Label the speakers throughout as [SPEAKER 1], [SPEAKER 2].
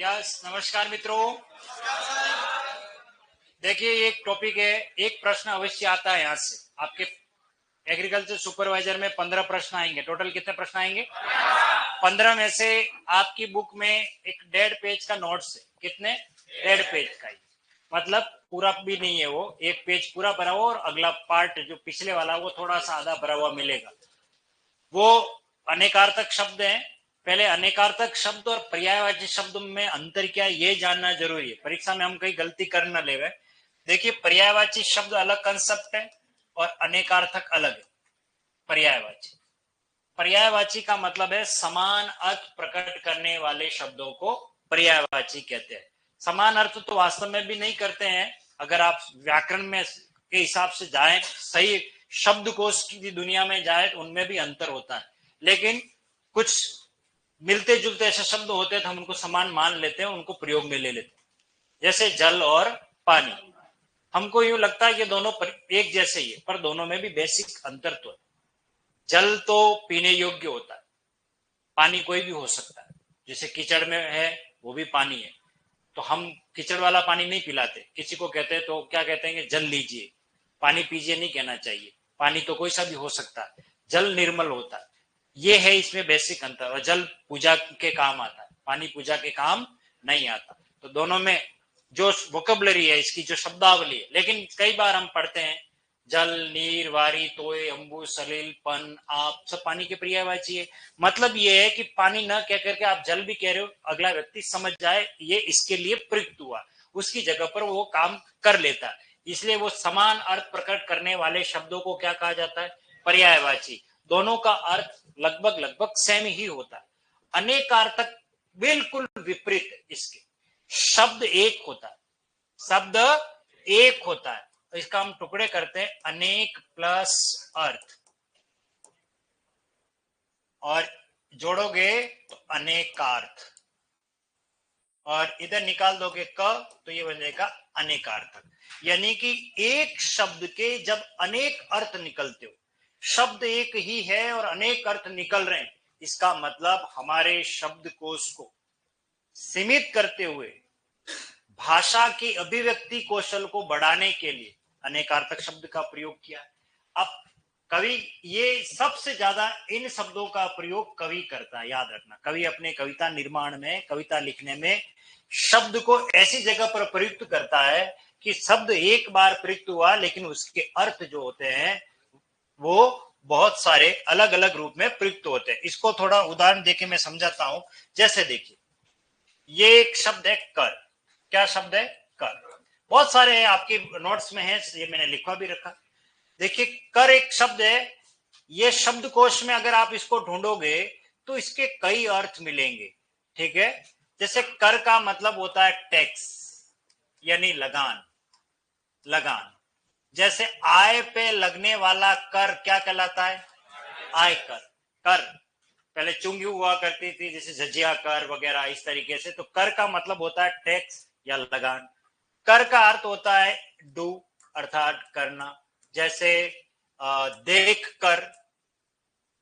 [SPEAKER 1] Yes, नमस्कार मित्रों। देखिए, एक टॉपिक है, एक प्रश्न अवश्य आता है यहाँ से। आपके एग्रीकल्चर सुपरवाइजर में 15 प्रश्न आएंगे। टोटल कितने प्रश्न आएंगे? 15 में से आपकी बुक में एक 1.5 पेज का नोट्स है। कितने? 1.5 पेज का ही, मतलब पूरा भी नहीं है वो, एक पेज पूरा भरा हुआ और अगला पार्ट जो पिछले वाला वो थोड़ा सा आधा भरा हुआ मिलेगा। वो अनेकार्थक शब्द हैं। पहले अनेकार्थक शब्द और पर्यायवाची शब्द में अंतर क्या है ये जानना जरूरी है, परीक्षा में हम कहीं गलती कर न ले। देखिए, पर्यायवाची शब्द अलग कंसेप्ट है और अनेकार्थक अलग है। पर्यायवाची पर्यायवाची का मतलब है समान अर्थ प्रकट करने वाले शब्दों को पर्यायवाची कहते हैं। समान अर्थ तो वास्तव में भी नहीं करते हैं। अगर आप व्याकरण में के हिसाब से जाएं, सही शब्दकोश की दुनिया में जाए तो उनमें भी अंतर होता है, लेकिन कुछ मिलते जुलते ऐसे शब्द होते हैं तो हम उनको समान मान लेते हैं, उनको प्रयोग में ले लेते हैं। जैसे जल और पानी, हमको यूं लगता है कि दोनों एक जैसे ही है, पर दोनों में भी बेसिक अंतर तो है। जल तो पीने योग्य होता है, पानी कोई भी हो सकता है। जैसे कीचड़ में है वो भी पानी है, तो हम कीचड़ वाला पानी नहीं पिलाते। किसी को कहते हैं तो क्या कहते हैं कि जल लीजिए, पानी पीजिए नहीं कहना चाहिए। पानी तो कोई सा भी हो सकता है, जल निर्मल होता है। ये है इसमें बेसिक अंतर। और जल पूजा के काम आता है, पानी पूजा के काम नहीं आता। तो दोनों में जो वोकेबलरी है, इसकी जो शब्दावली है, लेकिन कई बार हम पढ़ते हैं जल, नीर, वारी, तोय, अंबु, सलील, पन, आप, सब पानी के पर्यायवाची है। मतलब ये है कि पानी न कह करके आप जल भी कह रहे हो, अगला व्यक्ति समझ जाए ये इसके लिए प्रयुक्त हुआ, उसकी जगह पर वो काम कर लेता है। इसलिए वो समान अर्थ प्रकट करने वाले शब्दों को क्या कहा जाता है? पर्यायवाची। दोनों का अर्थ लगभग लगभग सेम ही होता है। अनेकार्थक बिल्कुल विपरीत है इसके। शब्द एक होता है, शब्द एक होता है, तो इसका हम टुकड़े करते हैं, अनेक प्लस अर्थ, और जोड़ोगे तो अनेकार्थ, और इधर निकाल दोगे क तो ये बन जाएगा अनेकार्थक। यानी कि एक शब्द के जब अनेक अर्थ निकलते हो, शब्द एक ही है और अनेक अर्थ निकल रहे हैं, इसका मतलब हमारे शब्दकोश को सीमित करते हुए भाषा की अभिव्यक्ति कौशल को बढ़ाने के लिए अनेकार्थक शब्द का प्रयोग किया। अब कवि, ये सबसे ज्यादा इन शब्दों का प्रयोग कवि करता है, याद रखना। कवि अपने कविता निर्माण में, कविता लिखने में शब्द को ऐसी जगह पर प्रयुक्त करता है कि शब्द एक बार प्रयुक्त हुआ, लेकिन उसके अर्थ जो होते हैं वो बहुत सारे अलग अलग रूप में प्रयुक्त होते हैं। इसको थोड़ा उदाहरण देके मैं समझाता हूं। जैसे देखिए, ये एक शब्द है कर। क्या शब्द है? कर। बहुत सारे हैं, आपके नोट्स में है, ये मैंने लिखवा भी रखा। देखिए, कर एक शब्द है। ये शब्दकोश में अगर आप इसको ढूंढोगे तो इसके कई अर्थ मिलेंगे, ठीक है। जैसे कर का मतलब होता है टैक्स, यानी लगान, लगान। जैसे आय पे लगने वाला कर क्या कहलाता है? आयकर। कर पहले चुंगी हुआ करती थी, जैसे जजिया कर वगैरह, इस तरीके से। तो कर का मतलब होता है टैक्स या लगान। कर का अर्थ होता है डू, अर्थात करना। जैसे देख कर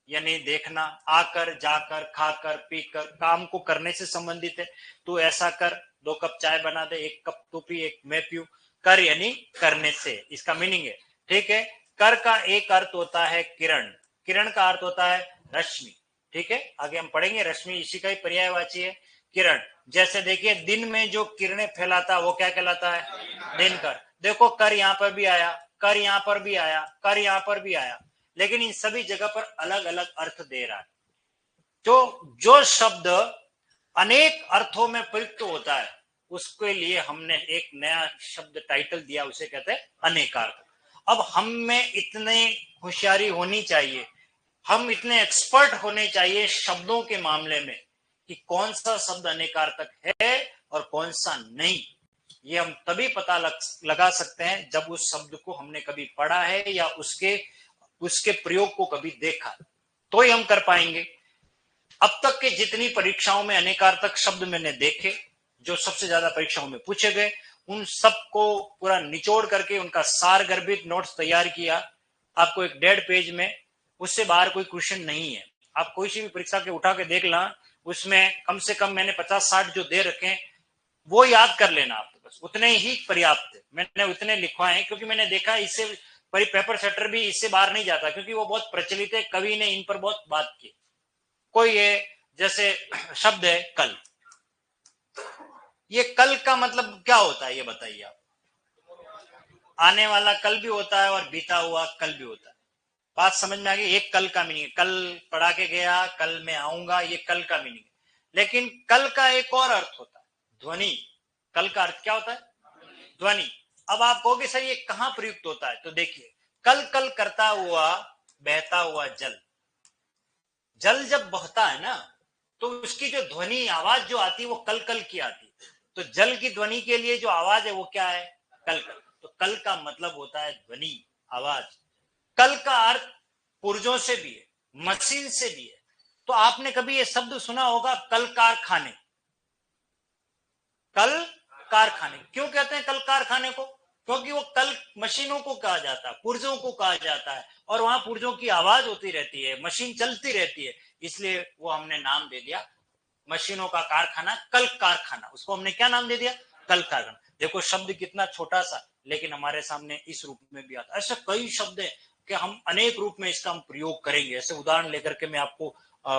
[SPEAKER 1] यानी देखना, आकर, जाकर, खाकर, पीकर, काम को करने से संबंधित है। तो ऐसा कर, 2 कप चाय बना दे, 1 कप तू पी, 1 मैं पीऊं। कर यानी करने से, इसका मीनिंग है, ठीक है। कर का एक अर्थ होता है किरण, किरण का अर्थ होता है रश्मि, ठीक है। आगे हम पढ़ेंगे, रश्मि इसी का ही पर्यायवाची है, किरण। जैसे देखिए, दिन में जो किरणें फैलाता है वो क्या कहलाता है? दिनकर। देखो, कर यहां पर भी आया, कर यहां पर भी आया, कर यहां पर भी आया, लेकिन इन सभी जगह पर अलग अलग अर्थ दे रहा है। तो जो शब्द अनेक अर्थों में प्रयुक्त होता है, उसके लिए हमने एक नया शब्द टाइटल दिया, उसे कहते हैं अनेकार्थ। अब हम में इतने होशियारी होनी चाहिए, हम इतने एक्सपर्ट होने चाहिए शब्दों के मामले में कि कौन सा शब्द अनेकार्थक है और कौन सा नहीं। ये हम तभी पता लगा सकते हैं जब उस शब्द को हमने कभी पढ़ा है या उसके प्रयोग को कभी देखा, तो ही हम कर पाएंगे। अब तक के जितनी परीक्षाओं में अनेकार्थक शब्द मैंने देखे, जो सबसे ज्यादा परीक्षाओं में पूछे गए, उन सबको पूरा निचोड़ करके उनका सार गर्भित नोट्स तैयार किया। आपको एक 1.5 पेज में, उससे बाहर कोई क्वेश्चन नहीं है। आप कोई सी भी परीक्षा के उठा के देख ला, उसमें कम से कम मैंने 50-60 जो दे रखे हैं वो याद कर लेना आप, बस उतने ही पर्याप्त है। मैंने उतने लिखवाए हैं क्योंकि मैंने देखा इससे पेपर सेटर भी इससे बाहर नहीं जाता, क्योंकि वो बहुत प्रचलित है, कवि ने इन पर बहुत बात की। कोई ये जैसे शब्द है कल, ये कल का मतलब क्या होता है ये बताइए आप। आने वाला कल भी होता है और बीता हुआ कल भी होता है। बात समझ में आ गई। एक कल का मीनिंग है, कल पढ़ा के गया, कल मैं आऊंगा, ये कल का मीनिंग है। लेकिन कल का एक और अर्थ होता है, ध्वनि। कल का अर्थ क्या होता है? ध्वनि। अब आप कहोगे सर ये कहां प्रयुक्त होता है, तो देखिए, कल कल करता हुआ बहता हुआ जल, जल जब बहता है ना तो उसकी जो ध्वनि आवाज जो आती है वो कल कल की आती है। तो जल की ध्वनि के लिए जो आवाज है वो क्या है? कल कल। तो कल का मतलब होता है ध्वनि, आवाज। कल का अर्थ पुर्जों से भी है, मशीन से भी है। तो आपने कभी ये शब्द सुना होगा, कल कारखाने। कल कारखाने क्यों कहते हैं कल कारखाने को? क्योंकि वो कल मशीनों को कहा जाता है, पुर्जों को कहा जाता है, और वहां पुर्जों की आवाज होती रहती है, मशीन चलती रहती है, इसलिए वो हमने नाम दे दिया मशीनों का कारखाना, कल कारखाना। उसको हमने क्या नाम दे दिया? कल कारखाना। देखो शब्द कितना छोटा सा, लेकिन हमारे सामने इस रूप में भी आता है। ऐसे कई शब्द है कि हम अनेक रूप में इसका हम प्रयोग करेंगे। ऐसे उदाहरण लेकर के मैं आपको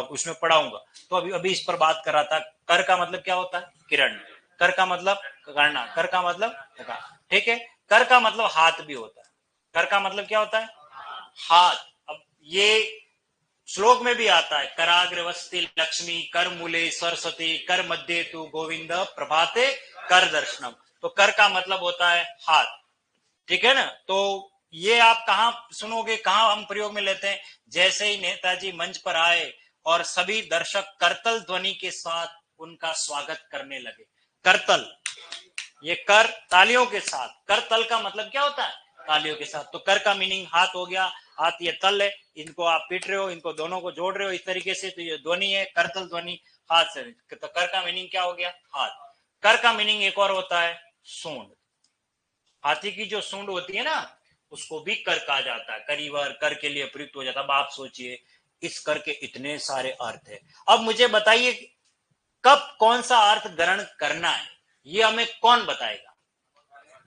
[SPEAKER 1] उसमें पढ़ाऊंगा। तो अभी अभी इस पर बात कर रहा था। कर का मतलब क्या होता है? किरण। कर का मतलब करना, कर का मतलब, ठीक है। कर का मतलब हाथ भी होता है। कर का मतलब क्या होता है? हाथ। अब ये श्लोक में भी आता है, कराग्रवस्ति लक्ष्मी, कर मूले सरस्वती, कर मध्य तू गोविंद, प्रभाते कर दर्शनम। तो कर का मतलब होता है हाथ, ठीक है ना। तो ये आप कहां सुनोगे, कहां हम प्रयोग में लेते हैं? जैसे ही नेताजी मंच पर आए और सभी दर्शक करतल ध्वनि के साथ उनका स्वागत करने लगे। करतल, ये कर तालियों के साथ, कर तल का मतलब क्या होता है? तालियों के साथ। तो कर का मीनिंग हाथ हो गया। हाथ ये तल है, इनको आप पीट रहे हो, इनको दोनों को जोड़ रहे हो इस तरीके से, तो ये ध्वनि है, करतल ध्वनि हाथ से। तो कर का मीनिंग क्या हो गया? हाथ। कर का मीनिंग एक और होता है सूंड। हाथी की जो सूंड होती है ना, उसको भी कर कहा जाता है, करीवर कर के लिए प्रयुक्त हो जाता है। अब आप सोचिए, इस कर के इतने सारे अर्थ है। अब मुझे बताइए कब कौन सा अर्थ ग्रहण करना है, ये हमें कौन बताएगा?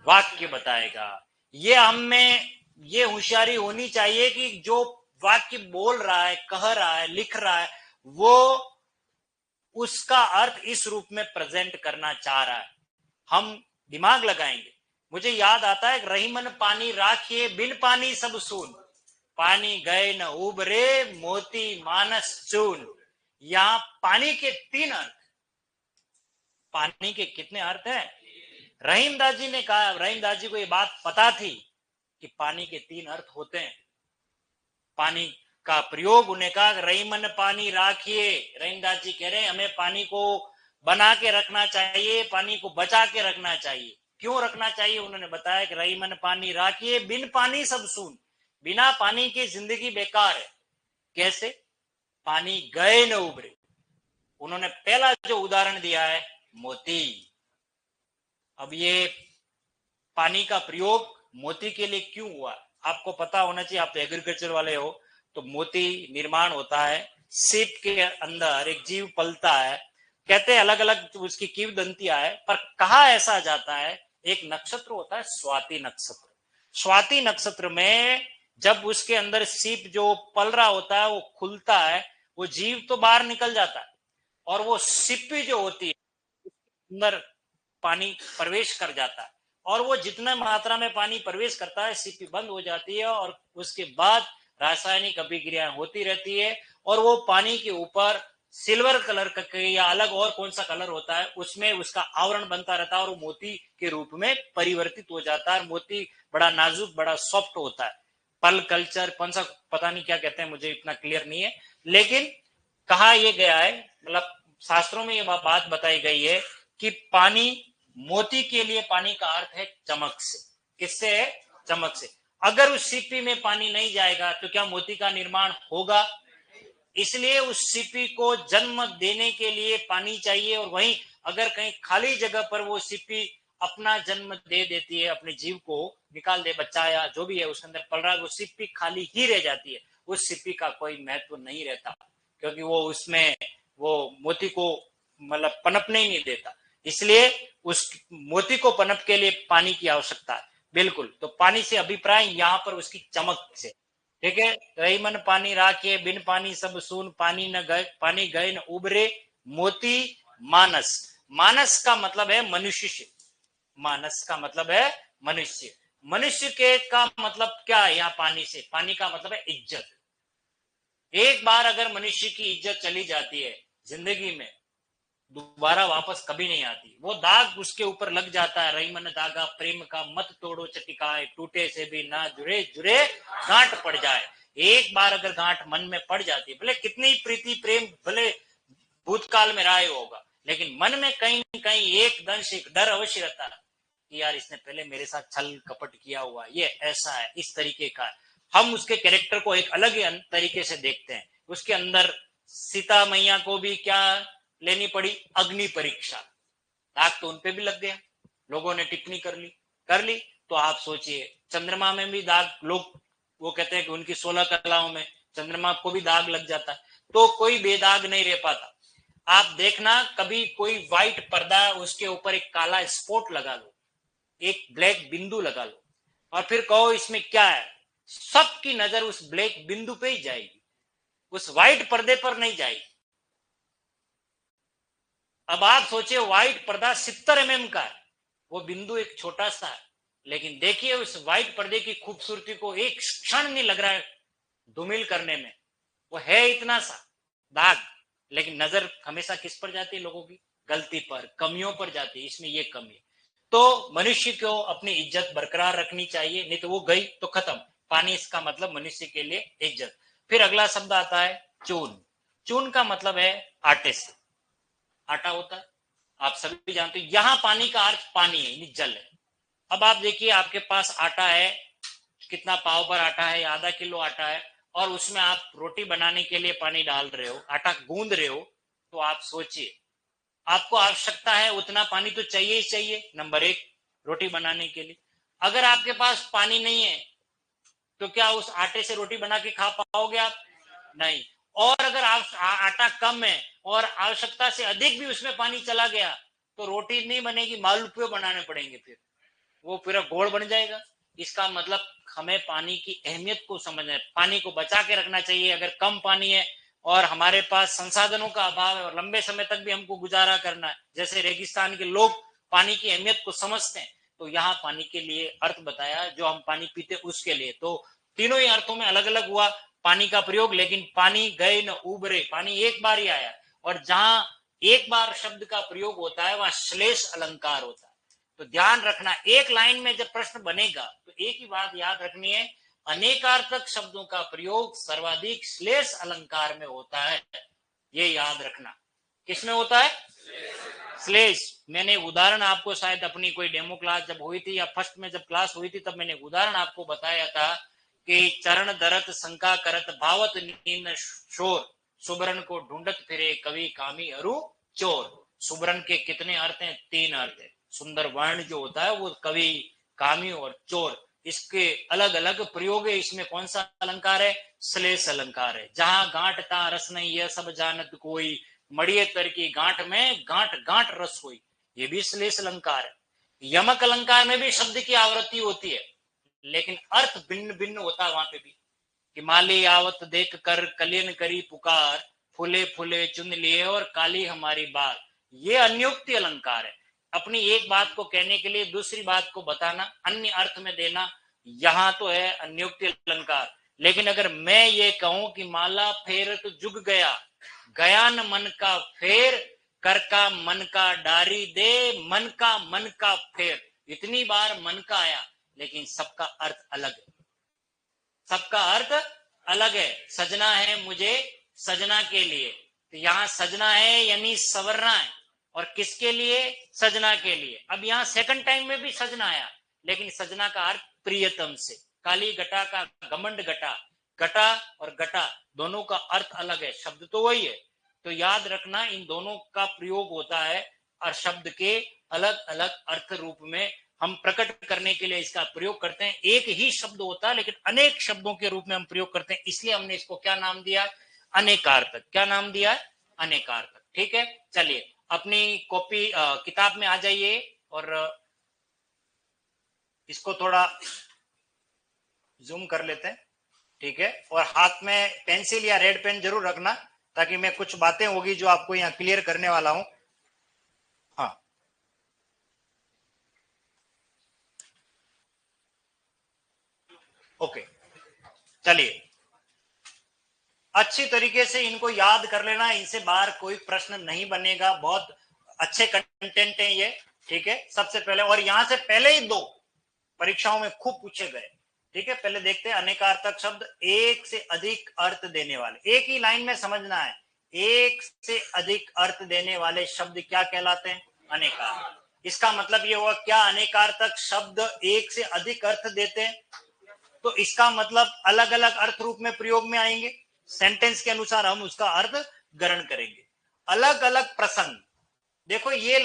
[SPEAKER 1] वाक्य बताएगा। ये हमें ये होशियारी होनी चाहिए कि जो वाक्य बोल रहा है, कह रहा है, लिख रहा है, वो उसका अर्थ इस रूप में प्रेजेंट करना चाह रहा है। हम दिमाग लगाएंगे। मुझे याद आता है, रहीमन पानी राखिए, बिन पानी सब सून, पानी गए न उबरे, मोती मानस चून। यहां पानी के 3 अर्थ। पानी के कितने अर्थ हैं? रहीमदास जी ने कहा, रहीमदास जी को ये बात पता थी कि पानी के 3 अर्थ होते हैं। पानी का प्रयोग उन्हें कहा, रहीमन पानी राखिए। रहीमदास जी कह रहे हैं हमें पानी को बना के रखना चाहिए, पानी को बचा के रखना चाहिए। क्यों रखना चाहिए? उन्होंने बताया कि रहीमन पानी राखिए, बिन पानी सब सून। बिना पानी की जिंदगी बेकार है। कैसे? पानी गए न उभरे। उन्होंने पहला जो उदाहरण दिया है, मोती। अब ये पानी का प्रयोग मोती के लिए क्यों हुआ, आपको पता होना चाहिए। आप तो एग्रीकल्चर वाले हो। तो मोती निर्माण होता है, सीप के अंदर एक जीव पलता है। कहते हैं अलग अलग उसकी किंवदंतियां है, पर कहा ऐसा जाता है, एक नक्षत्र होता है स्वाति नक्षत्र। स्वाति नक्षत्र में जब उसके अंदर सीप जो पल रहा होता है वो खुलता है, वो जीव तो बाहर निकल जाता है, और वो सिप्पी जो होती है अंदर पानी प्रवेश कर जाता है। और वो जितना मात्रा में पानी प्रवेश करता है, सीपी बंद हो जाती है, और उसके बाद रासायनिक अभिक्रियाएं होती रहती है, और वो पानी के ऊपर सिल्वर कलर का या अलग और कौन सा कलर होता है, उसमें उसका आवरण बनता रहता है, और वो मोती के रूप में परिवर्तित हो जाता है। मोती बड़ा नाजुक, बड़ा सॉफ्ट होता है। पल कल्चर कौन सा पता नहीं क्या कहते हैं, मुझे इतना क्लियर नहीं है। लेकिन कहा यह गया है, मतलब शास्त्रों में यह बात बताई गई है कि पानी, मोती के लिए पानी का अर्थ है चमक से। किससे है? चमक से। अगर उस सीपी में पानी नहीं जाएगा तो क्या मोती का निर्माण होगा? इसलिए उस सीपी को जन्म देने के लिए पानी चाहिए। और वहीं अगर कहीं खाली जगह पर वो सीपी अपना जन्म दे देती है, अपने जीव को निकाल दे, बच्चा या जो भी है उसके अंदर पल रहा है, वो सीपी खाली ही रह जाती है। उस सीपी का कोई महत्व नहीं रहता, क्योंकि वो उसमें वो मोती को मतलब पनपने ही नहीं देता, इसलिए उस मोती को पनप के लिए पानी की आवश्यकता है। बिल्कुल, तो पानी से अभिप्राय यहाँ पर उसकी चमक से, ठीक है। रही मन पानी राखे, बिन पानी सब सून, पानी न गए, पानी गए न उबरे, मोती मानस। मानस का मतलब है मनुष्य, मानस का मतलब है मनुष्य। मनुष्य के का मतलब क्या है यहाँ पानी से? पानी का मतलब है इज्जत। एक बार अगर मनुष्य की इज्जत चली जाती है जिंदगी में, दोबारा वापस कभी नहीं आती। वो दाग उसके ऊपर लग जाता है, रही मन दागा प्रेम का, मत तोड़ो चटिकाए, टूटे से भी ना जुड़े, जुड़े गांठ पड़ जाए। एक बार अगर गांठ मन में पड़ जाती है, भले कितनी प्रीति प्रेम भले भूतकाल में रहा होगा, लेकिन मन में कहीं न कहीं एक दंश, एक डर अवश्य रहता है कि यार इसने पहले मेरे साथ छल कपट किया हुआ, ये ऐसा है, इस तरीके का है। हम उसके कैरेक्टर को एक अलग ही तरीके से देखते हैं। उसके अंदर सीता मैया को भी क्या लेनी पड़ी? अग्नि परीक्षा। दाग तो उनपे भी लग गया, लोगों ने टिप्पणी कर ली। तो आप सोचिए, चंद्रमा में भी दाग, लोग वो कहते हैं कि उनकी 16 कलाओं में चंद्रमा को भी दाग लग जाता है, तो कोई बेदाग नहीं रह पाता। आप देखना, कभी कोई व्हाइट पर्दा, उसके ऊपर एक काला स्पॉट लगा लो, एक ब्लैक बिंदु लगा लो, और फिर कहो इसमें क्या है, सबकी नजर उस ब्लैक बिंदु पे ही जाएगी, उस व्हाइट पर्दे पर नहीं जाएगी। अब आप सोचिए, व्हाइट पर्दा 70 mm का है, वो बिंदु एक छोटा सा है, लेकिन देखिए उस व्हाइट पर्दे की खूबसूरती को एक क्षण नहीं लग रहा है धूमिल करने में। वो है इतना सा दाग, लेकिन नजर हमेशा किस पर जाती है? लोगों की गलती पर, कमियों पर जाती है, इसमें ये कमी है। तो मनुष्य को अपनी इज्जत बरकरार रखनी चाहिए, नहीं तो वो गई तो खत्म। पानी इसका मतलब मनुष्य के लिए इज्जत। फिर अगला शब्द आता है चून। चून का मतलब है आटे से, आटा होता है, आप सभी जानते हो। यहां पानी का अर्थ पानी है, जल है। अब आप देखिए, आपके पास आटा है, कितना पाव पर आटा है, आधा किलो आटा है, और उसमें आप रोटी बनाने के लिए पानी डाल रहे हो, आटा गूंद रहे हो, तो आप सोचिए, आपको आवश्यकता है उतना पानी तो चाहिए ही चाहिए, नंबर एक, रोटी बनाने के लिए। अगर आपके पास पानी नहीं है, तो क्या उस आटे से रोटी बना के खा पाओगे आप? नहीं। और अगर आटा कम है और आवश्यकता से अधिक भी उसमें पानी चला गया, तो रोटी नहीं बनेगी, मालपुए बनाने पड़ेंगे, फिर वो पूरा घोल बन जाएगा। इसका मतलब हमें पानी की अहमियत को समझना है, पानी को बचा के रखना चाहिए। अगर कम पानी है और हमारे पास संसाधनों का अभाव है और लंबे समय तक भी हमको गुजारा करना है, जैसे रेगिस्तान के लोग पानी की अहमियत को समझते हैं, तो यहाँ पानी के लिए अर्थ बताया, जो हम पानी पीते उसके लिए। तो तीनों ही अर्थों में अलग अलग हुआ पानी का प्रयोग, लेकिन पानी गए न उबरे, पानी एक बार ही आया। और जहां एक बार शब्द का प्रयोग होता है, वहां श्लेष अलंकार होता है। तो ध्यान रखना, एक लाइन में जब प्रश्न बनेगा तो एक ही बात याद रखनी है, अनेकार्थक शब्दों का प्रयोग सर्वाधिक श्लेष अलंकार में होता है। ये याद रखना, किसमें होता है? श्लेष। मैंने उदाहरण आपको शायद अपनी कोई डेमो क्लास जब हुई थी, या फर्स्ट में जब क्लास हुई थी, तब मैंने उदाहरण आपको बताया था कि चरण दरत शंका करत, भावत नीन शोर, सुबरन को ढूंढत फिरे कवि कामी अरु चोर। सुबरन के कितने अर्थ हैं? 3 अर्थ है। सुंदर वर्ण जो होता है वो कवि, कामी और चोर, इसके अलग अलग प्रयोग है। इसमें कौन सा अलंकार है? श्लेष अलंकार है। जहां गांठ ता रस नहीं, यह सब जानत कोई, मड़िए तर की गांठ में गांठ गांठ रस हुई, ये भी श्लेष अलंकार है। यमक अलंकार में भी शब्द की आवृत्ति होती है, लेकिन अर्थ भिन्न भिन्न होता है वहां पे भी। कि माली आवत देख कर कलियन करी पुकार, फूले फूले चुन लिए और काली हमारी बात, ये अन्योक्ति अलंकार है। अपनी एक बात को कहने के लिए दूसरी बात को बताना, अन्य अर्थ में देना, यहां तो है अन्योक्ति अलंकार। लेकिन अगर मैं ये कहूं कि माला फेर तो जुग गया, गया न मन का फेर, कर का मन का डारी दे, मन का फेर, इतनी बार मन का आया, लेकिन सबका अर्थ अलग है, सबका अर्थ अलग है। सजना है मुझे सजना के लिए, तो यहां सजना है यानी सवरना है, और किसके लिए? सजना के लिए। अब यहां सेकंड टाइम में भी सजना आया, लेकिन सजना का अर्थ प्रियतम से। काली घटा का घमंड घटा, घटा और घटा दोनों का अर्थ अलग है, शब्द तो वही है। तो याद रखना, इन दोनों का प्रयोग होता है और शब्द के अलग अलग अर्थ रूप में हम प्रकट करने के लिए इसका प्रयोग करते हैं। एक ही शब्द होता है, लेकिन अनेक शब्दों के रूप में हम प्रयोग करते हैं, इसलिए हमने इसको क्या नाम दिया? अनेकार्थक। क्या नाम दिया? अनेकार्थक। ठीक है, चलिए अपनी कॉपी किताब में आ जाइए और इसको थोड़ा जूम कर लेते हैं। ठीक है, और हाथ में पेंसिल या रेड पेन जरूर रखना, ताकि मैं कुछ बातें होगी जो आपको यहाँ क्लियर करने वाला हूं। हाँ, ओके, चलिए अच्छी तरीके से इनको याद कर लेना, इनसे बाहर कोई प्रश्न नहीं बनेगा, बहुत अच्छे कंटेंट है ये। ठीक है, सबसे पहले, और यहां से पहले ही 2 परीक्षाओं में खूब पूछे गए। ठीक है, पहले देखते हैं अनेकार्थक शब्द, एक से अधिक अर्थ देने वाले, एक ही लाइन में समझना है, एक से अधिक अर्थ देने वाले शब्द क्या कहलाते हैं? अनेकार्थक। इसका मतलब ये हुआ, क्या अनेकार्थक शब्द एक से अधिक अर्थ देते हैं? तो इसका मतलब अलग अलग अर्थ रूप में प्रयोग में आएंगे, सेंटेंस के अनुसार हम उसका अर्थ ग्रहण करेंगे। अलग अलग प्रसंग, देखो ये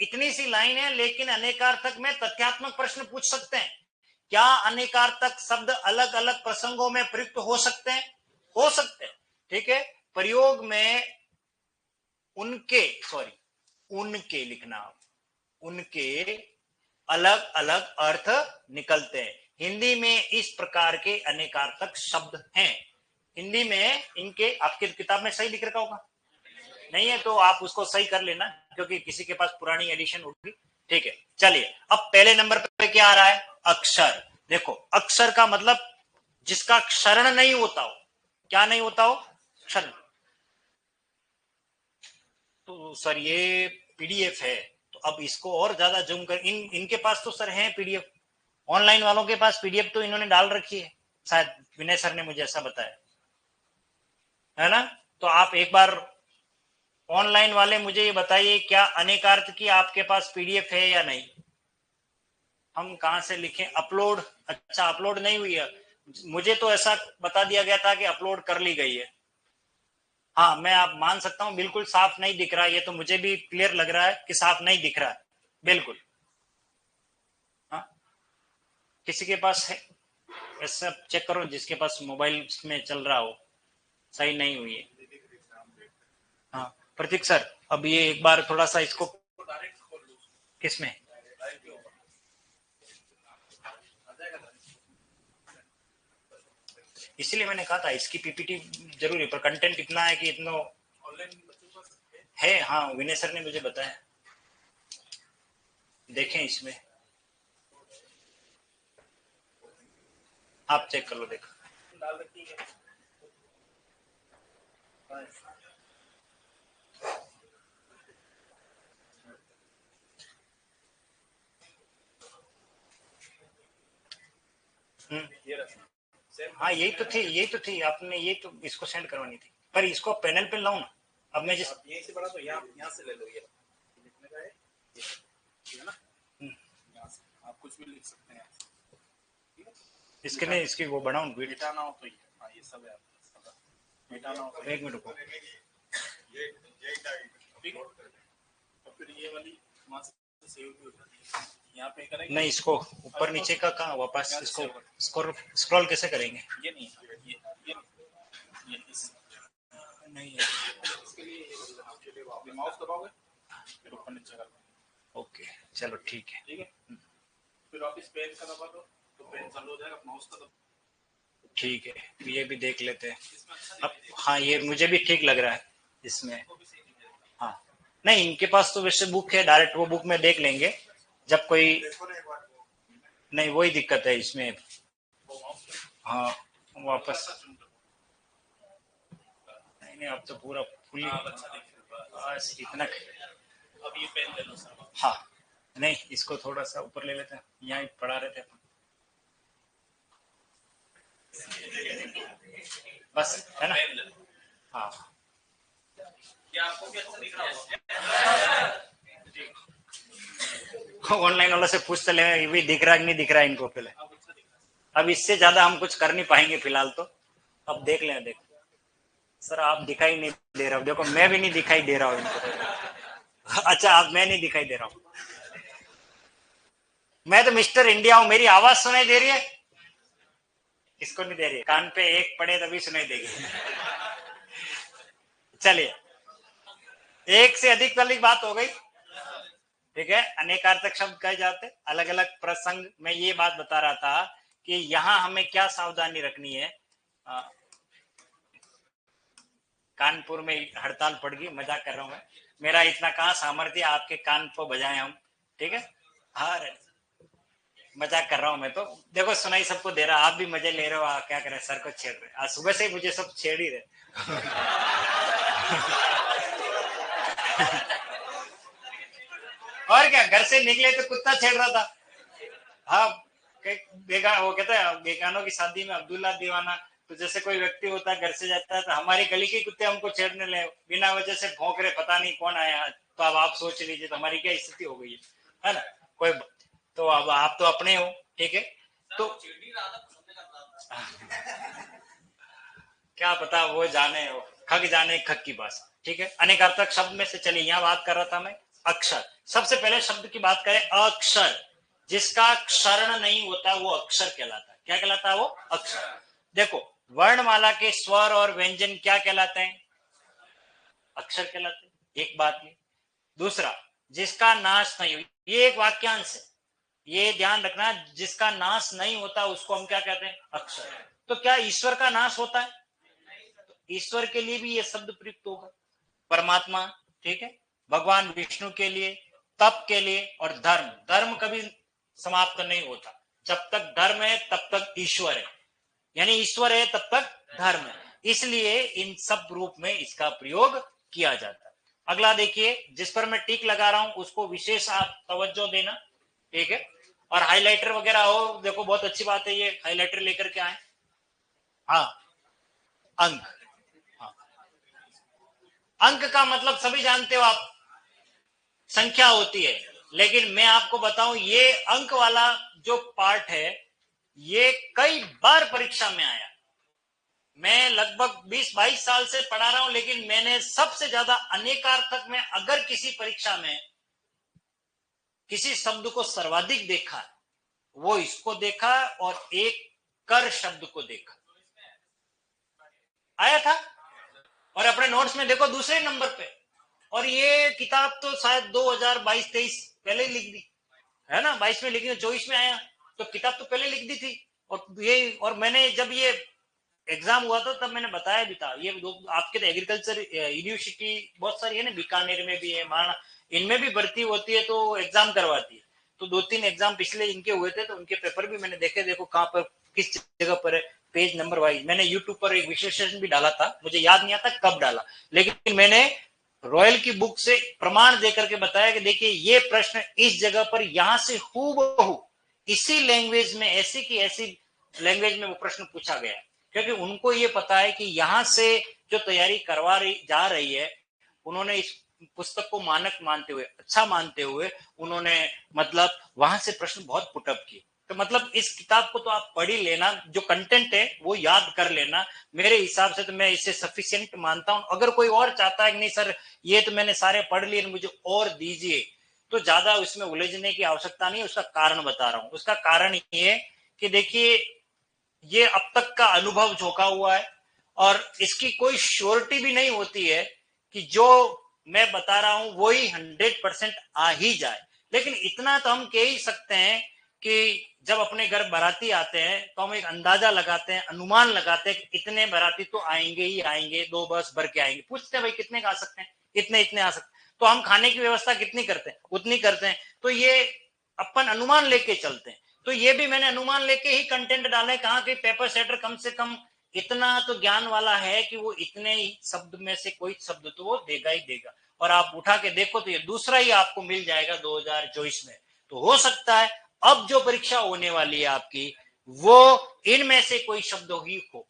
[SPEAKER 1] इतनी सी लाइन है, लेकिन अनेकार्थक में तथ्यात्मक प्रश्न पूछ सकते हैं। क्या अनेकार्थक शब्द अलग अलग प्रसंगों में प्रयुक्त हो सकते हैं? हो सकते हैं। ठीक है, प्रयोग में उनके लिखना, उनके अलग अलग अर्थ निकलते हैं। हिंदी में इस प्रकार के अनेकार्थक शब्द हैं। हिंदी में इनके, आपकी किताब में सही लिख रखा होगा, नहीं है तो आप उसको सही कर लेना, क्योंकि किसी के पास पुरानी एडिशन होगी। ठीक है, चलिए अब पहले नंबर पे क्या आ रहा है? अक्षर। देखो, अक्षर का मतलब जिसका क्षरण नहीं होता हो। क्या नहीं होता हो? क्षरण। तो सर ये पीडीएफ है, तो अब इसको और ज्यादा जूम कर, इनके पास तो सर है पीडीएफ, ऑनलाइन वालों के पास पीडीएफ तो इन्होंने डाल रखी है, शायद विनय सर ने मुझे ऐसा बताया है ना। तो आप एक बार ऑनलाइन वाले मुझे ये बताइए, क्या अनेकार्थ की आपके पास पीडीएफ है या नहीं? हम कहां से लिखें? अपलोड, अच्छा अपलोड नहीं हुई है, मुझे तो ऐसा बता दिया गया था कि अपलोड कर ली गई है। हाँ, मैं आप मान सकता हूँ, बिल्कुल साफ नहीं दिख रहा है, ये तो मुझे भी क्लियर लग रहा है कि साफ नहीं दिख रहा है, बिल्कुल। हाँ, किसी के पास है ऐसा? चेक करो जिसके पास मोबाइल में चल रहा हो, सही नहीं हुई है। हाँ प्रतीक सर, अब ये एक बार थोड़ा सा इसको, किसमें? इसीलिए मैंने कहा था इसकी पीपीटी जरूरी, पर कंटेंट इतना है कि इतना है। हाँ, विनय सर ने मुझे बताया, देखें इसमें, आप चेक कर लो, देखो। हाँ यही तो थी, आपने ये तो इसको सेंड करवानी थी, पर इसको पैनल पे लाऊं ना। अब मैं जिस यहीं से बड़ा, तो यहाँ से ले लो, ये लिखने का है ना, यहाँ से आप कुछ भी लिख सकते हैं। इसके नहीं, इसकी वो बढ़ाऊं, मिटाना हो तो ये सब है, मिटाना हो तो एक मिनट रुको, तो फिर ये वाली सेव भी हो जाती है। यहाँ पे करेंगे नहीं, इसको ऊपर नीचे का कहाँ वापस, इसको स्क्रॉल कैसे करेंगे? ये नहीं, ये नहीं है, इसके लिए माउस दबाओगे फिर ऊपर नीचे कर, ओके चलो ठीक है। ठीक है, फिर आप इस पेन का दबा दो तो पेन चालू हो जाएगा, माउस का दबा, ठीक है। ये भी देख लेते हैं अब। हाँ, ये मुझे भी ठीक लग रहा है इसमें। हाँ, नहीं इनके पास तो वैसे बुक है, डायरेक्ट वो बुक में देख लेंगे जब कोई, नहीं वही दिक्कत है इसमें। हाँ वापस, नहीं नहीं, अब तो पूरा फुली, बस इतना। अब ये पेन ले लो सर। हाँ, नहीं इसको थोड़ा सा ऊपर ले लेते हैं, यहाँ पढ़ा रहे थे अपन, बस है ना। हाँ, क्या आपको भी अच्छा दिख रहा होगा? ऑनलाइन वालों से पूछ चले, ये भी दिख रहा है कि नहीं दिख रहा है इनको पहले। अब इससे ज्यादा हम कुछ कर नहीं पाएंगे फिलहाल तो, अब देख लें। देखो सर, आप दिखाई नहीं दे रहा हो, देखो मैं भी नहीं दिखाई दे रहा हूँ इनको। अच्छा, अब मैं नहीं दिखाई दे रहा हूँ, मैं तो मिस्टर इंडिया हूँ, मेरी आवाज सुनाई दे रही है? किसको नहीं दे रही? कान पे एक पड़े तभी सुनाई देगी। चलिए, एक से अधिक वाली बात हो गई, ठीक है। अनेकार्थक शब्द कहे जाते, अलग अलग प्रसंग में ये बात बता रहा था कि यहां हमें क्या सावधानी रखनी है। कानपुर में हड़ताल पड़ गई, मजाक कर रहा हूं मैं, मेरा इतना कहां सामर्थ्य आपके कान को बजाएं हम, ठीक है। हाँ, मजाक कर रहा हूं मैं तो। देखो सुनाई सबको दे रहा, आप भी मजे ले रहे हो, क्या करें, सर को छेड़ रहे, आज सुबह से ही मुझे सब छेड़ ही रहे। और क्या, घर से निकले तो कुत्ता छेड़ रहा था। हाँ, वो कहता है बेगानों की शादी में अब्दुल्ला दीवाना, तो जैसे कोई व्यक्ति होता है घर से जाता है तो हमारी गली के कुत्ते हमको छेड़ने ले, बिना वजह से भौंक रहे, पता नहीं कौन आया। तो अब आप सोच लीजिए तो हमारी क्या स्थिति हो गई है ना। कोई तो अब आप तो अपने हो, ठीक है। तो क्या पता वो जाने हो, खग जाने खग की भाषा, ठीक है। अनेकार्थक शब्द में से चलिए, यहाँ बात कर रहा था मैं अक्षर। सबसे पहले शब्द की बात करें, अक्षर, जिसका क्षरण नहीं होता वो अक्षर कहलाता है। क्या कहलाता है वो? अक्षर। देखो, वर्णमाला के स्वर और व्यंजन क्या कहलाते हैं? अक्षर कहलाते हैं। एक बात ये। दूसरा, जिसका नाश नहीं हो, ये एक वाक्यांश है, ये ध्यान रखना, जिसका नाश नहीं होता उसको हम क्या कहते हैं? अक्षर। तो क्या ईश्वर का नाश होता है? तो ईश्वर के लिए भी ये शब्द प्रयुक्त होगा। परमात्मा, ठीक है, भगवान विष्णु के लिए, तप के लिए, और धर्म, धर्म कभी समाप्त नहीं होता। जब तक धर्म है तब तक ईश्वर है, यानी ईश्वर है तब तक धर्म है, इसलिए इन सब रूप में इसका प्रयोग किया जाता है। अगला देखिए, जिस पर मैं टिक लगा रहा हूं उसको विशेष आप तवज्जो देना, ठीक है। और हाइलाइटर वगैरह हो, देखो बहुत अच्छी बात है, ये हाइलाइटर लेकर के आए। हाँ, अंक। हाँ, अंक का मतलब सभी जानते हो आप, संख्या होती है। लेकिन मैं आपको बताऊं, ये अंक वाला जो पार्ट है, ये कई बार परीक्षा में आया। मैं लगभग 20-22 साल से पढ़ा रहा हूं, लेकिन मैंने सबसे ज्यादा अनेकार्थक में अगर किसी परीक्षा में किसी शब्द को सर्वाधिक देखा, वो इसको देखा, और एक कर शब्द को देखा आया था। और अपने नोट्स में देखो दूसरे नंबर पे। और ये किताब तो शायद 2022-23 पहले ही लिख दी है ना, 22 में लिखी, 24 में आया, तो किताब तो पहले लिख दी थी। और मैंने जब ये एग्जाम हुआ था तब मैंने बताया भी था, ये आपके तो एग्रीकल्चर यूनिवर्सिटी बहुत सारी है ना, बीकानेर में भी है, महाराणा, इनमें भी भर्ती होती है तो एग्जाम करवाती है। तो 2-3 एग्जाम पिछले इनके हुए थे, तो उनके पेपर भी मैंने देखे, देखो कहाँ पर किस जगह पर है, पेज नंबर वाइज। मैंने यूट्यूब पर एक विश्लेषण भी डाला था, मुझे याद नहीं आता कब डाला, लेकिन मैंने रॉयल की बुक से प्रमाण देकर के बताया कि देखिए ये प्रश्न इस जगह पर यहां से हूबहू इसी लैंग्वेज में, ऐसी की ऐसी लैंग्वेज में वो प्रश्न पूछा गया, क्योंकि उनको ये पता है कि यहां से जो तैयारी करवा रही जा रही है, उन्होंने इस पुस्तक को मानक मानते हुए, अच्छा मानते हुए, उन्होंने मतलब वहां से प्रश्न बहुत पुटअप किए। तो मतलब इस किताब को तो आप पढ़ ही लेना, जो कंटेंट है वो याद कर लेना। मेरे हिसाब से तो मैं इसे सफिशिएंट मानता हूं। अगर कोई और चाहता है कि नहीं सर ये तो मैंने सारे पढ़ लिए, मुझे और दीजिए, तो ज्यादा उसमें उलझने की आवश्यकता नहीं है। उसका कारण बता रहा हूं। उसका कारण ये कि देखिए, ये अब तक का अनुभव झोंका हुआ है, और इसकी कोई श्योरिटी भी नहीं होती है कि जो मैं बता रहा हूं वो ही 100% आ ही जाए। लेकिन इतना तो हम कह ही सकते हैं कि जब अपने घर बाराती आते हैं तो हम एक अंदाजा लगाते हैं, अनुमान लगाते हैं कि इतने बाराती तो आएंगे ही आएंगे, 2 बस भर के आएंगे। पूछते हैं भाई कितने का आ सकते हैं, इतने इतने आ सकते हैं, तो हम खाने की व्यवस्था कितनी करते हैं, उतनी करते हैं। तो ये अपन अनुमान लेके चलते हैं। तो ये भी मैंने अनुमान लेके ही कंटेंट डाला है। कहा कि पेपर सेटर कम से कम इतना तो ज्ञान वाला है कि वो इतने ही शब्द में से कोई शब्द तो वो देगा ही देगा। और आप उठा के देखो तो ये दूसरा ही आपको मिल जाएगा 2024 में। तो हो सकता है अब जो परीक्षा होने वाली है आपकी, वो इनमें से कोई शब्द ही हो,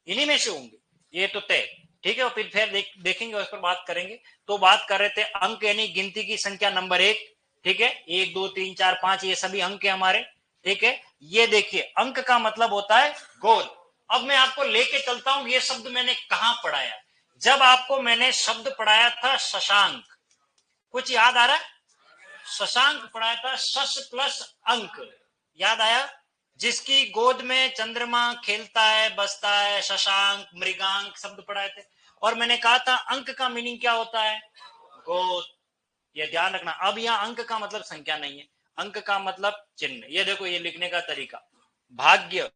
[SPEAKER 1] इन्हीं में से होंगे, ये तो तय, ठीक है। और फिर देखेंगे, उस पर बात करेंगे। तो बात कर रहे थे अंक, यानी गिनती की संख्या नंबर 1, ठीक है। 1 2 3 4 5 ये सभी अंक है हमारे, ठीक है। ये देखिए, अंक का मतलब होता है गोल। अब मैं आपको लेके चलता हूं, ये शब्द मैंने कहां पढ़ाया। जब आपको मैंने शब्द पढ़ाया था शशांक, कुछ याद आ रहा है? शशांक पढ़ाया था, शश प्लस अंक, याद आया? जिसकी गोद में चंद्रमा खेलता है, बसता है, शशांक, मृगांक शब्द पढ़ाए थे। और मैंने कहा था अंक का मीनिंग क्या होता है? गोद, ये ध्यान रखना। अब यहाँ अंक का मतलब संख्या नहीं है, अंक का मतलब चिन्ह। ये देखो ये लिखने का तरीका, भाग्य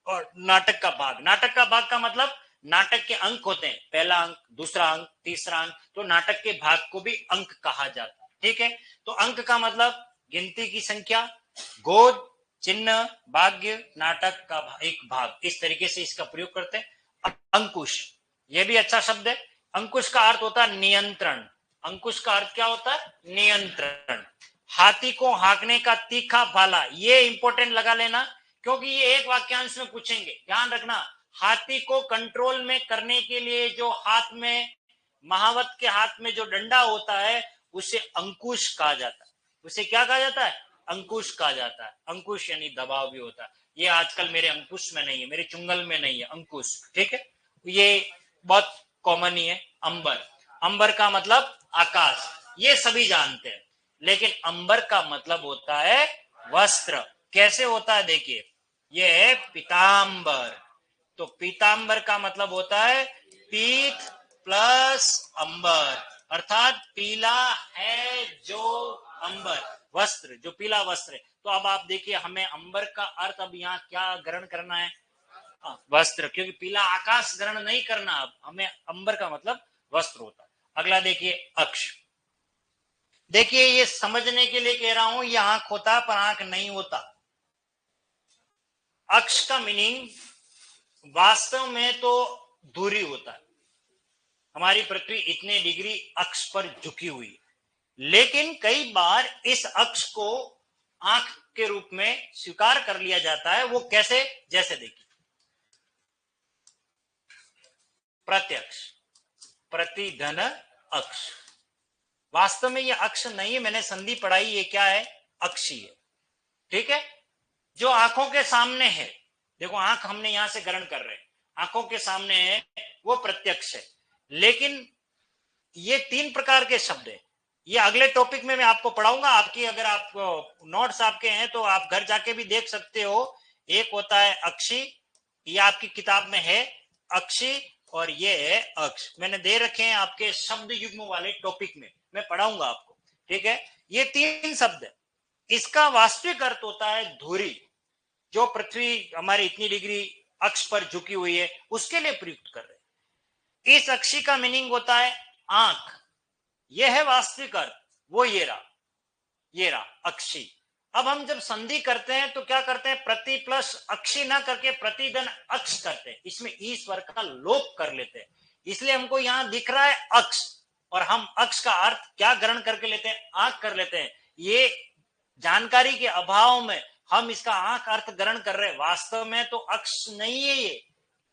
[SPEAKER 1] और नाटक का भाग। नाटक का भाग का मतलब नाटक के अंक होते हैं, पहला अंक, दूसरा अंक, तीसरा अंक, तो नाटक के भाग को भी अंक कहा जाता है। ठीक है, तो अंक का मतलब गिनती की संख्या, गोद चिन्ह, भाग्य, नाटक का एक भाग, इस तरीके से इसका प्रयोग करते हैं। अंकुश, ये भी अच्छा शब्द है। अंकुश का अर्थ होता है नियंत्रण। अंकुश का अर्थ क्या होता है? नियंत्रण। हाथी को हाँकने का तीखा भाला, ये इंपॉर्टेंट लगा लेना, क्योंकि ये एक वाक्यांश में पूछेंगे। ध्यान रखना, हाथी को कंट्रोल में करने के लिए जो हाथ में, महावत के हाथ में जो डंडा होता है, उसे अंकुश कहा जाता है। उसे क्या कहा जाता है? अंकुश कहा जाता है। अंकुश यानी दबाव भी होता है। ये आजकल मेरे अंकुश में नहीं है, मेरे चुंगल में नहीं है अंकुश। ठीक है, ये बहुत कॉमन ही है। अंबर, अंबर का मतलब आकाश, ये सभी जानते हैं। लेकिन अंबर का मतलब होता है वस्त्र। कैसे होता है देखिए, ये है पीतांबर। तो पीतांबर का मतलब होता है पीत प्लस अंबर, अर्थात पीला है जो अंबर, वस्त्र, जो पीला वस्त्र है। तो अब आप देखिए, हमें अंबर का अर्थ अब यहाँ क्या ग्रहण करना है? वस्त्र, क्योंकि पीला आकाश ग्रहण नहीं करना, अब हमें अंबर का मतलब वस्त्र होता है। अगला देखिए अक्ष। देखिए ये समझने के लिए कह रहा हूं, ये आंख होता पर आंख नहीं होता। अक्ष का मीनिंग वास्तव में तो दूरी होता है। हमारी पृथ्वी इतने डिग्री अक्ष पर झुकी हुई, लेकिन कई बार इस अक्ष को आंख के रूप में स्वीकार कर लिया जाता है। वो कैसे? जैसे देखिए, प्रत्यक्ष, प्रतिधन अक्ष। वास्तव में ये अक्ष नहीं है, मैंने संधि पढ़ाई, ये क्या है? अक्षीय। ठीक है, जो आंखों के सामने है, देखो आंख हमने यहां से ग्रहण कर रहे हैं, आंखों के सामने है, वो प्रत्यक्ष है। लेकिन ये तीन प्रकार के शब्द है। ये अगले टॉपिक में मैं आपको पढ़ाऊंगा। आपकी अगर आपको नोट्स आपके हैं तो आप घर जाके भी देख सकते हो। एक होता है अक्षी, ये आपकी किताब में है अक्षी, और ये है अक्ष, मैंने दे रखे हैं आपके शब्द युग्म वाले टॉपिक में, मैं पढ़ाऊंगा आपको। ठीक है, ये तीन शब्द है। इसका वास्तविक अर्थ होता है धुरी, जो पृथ्वी हमारी इतनी डिग्री अक्ष पर झुकी हुई है उसके लिए प्रयुक्त कर रहे हैं। इस अक्षी का मीनिंग होता है आंख, यह है वास्तविक अर्थ। वो ये रहा, ये रहा अक्षी। अब हम जब संधि करते हैं तो क्या करते हैं? प्रति प्लस अक्षी ना करके प्रतिधन अक्ष करते हैं, इसमें ई स्वर का लोप कर लेते हैं। इसलिए हमको यहां दिख रहा है अक्ष, और हम अक्ष का अर्थ क्या ग्रहण करके लेते हैं? आंख कर लेते हैं। ये जानकारी के अभाव में हम इसका आंख अर्थ ग्रहण कर रहे हैं। वास्तव में तो अक्ष नहीं है, ये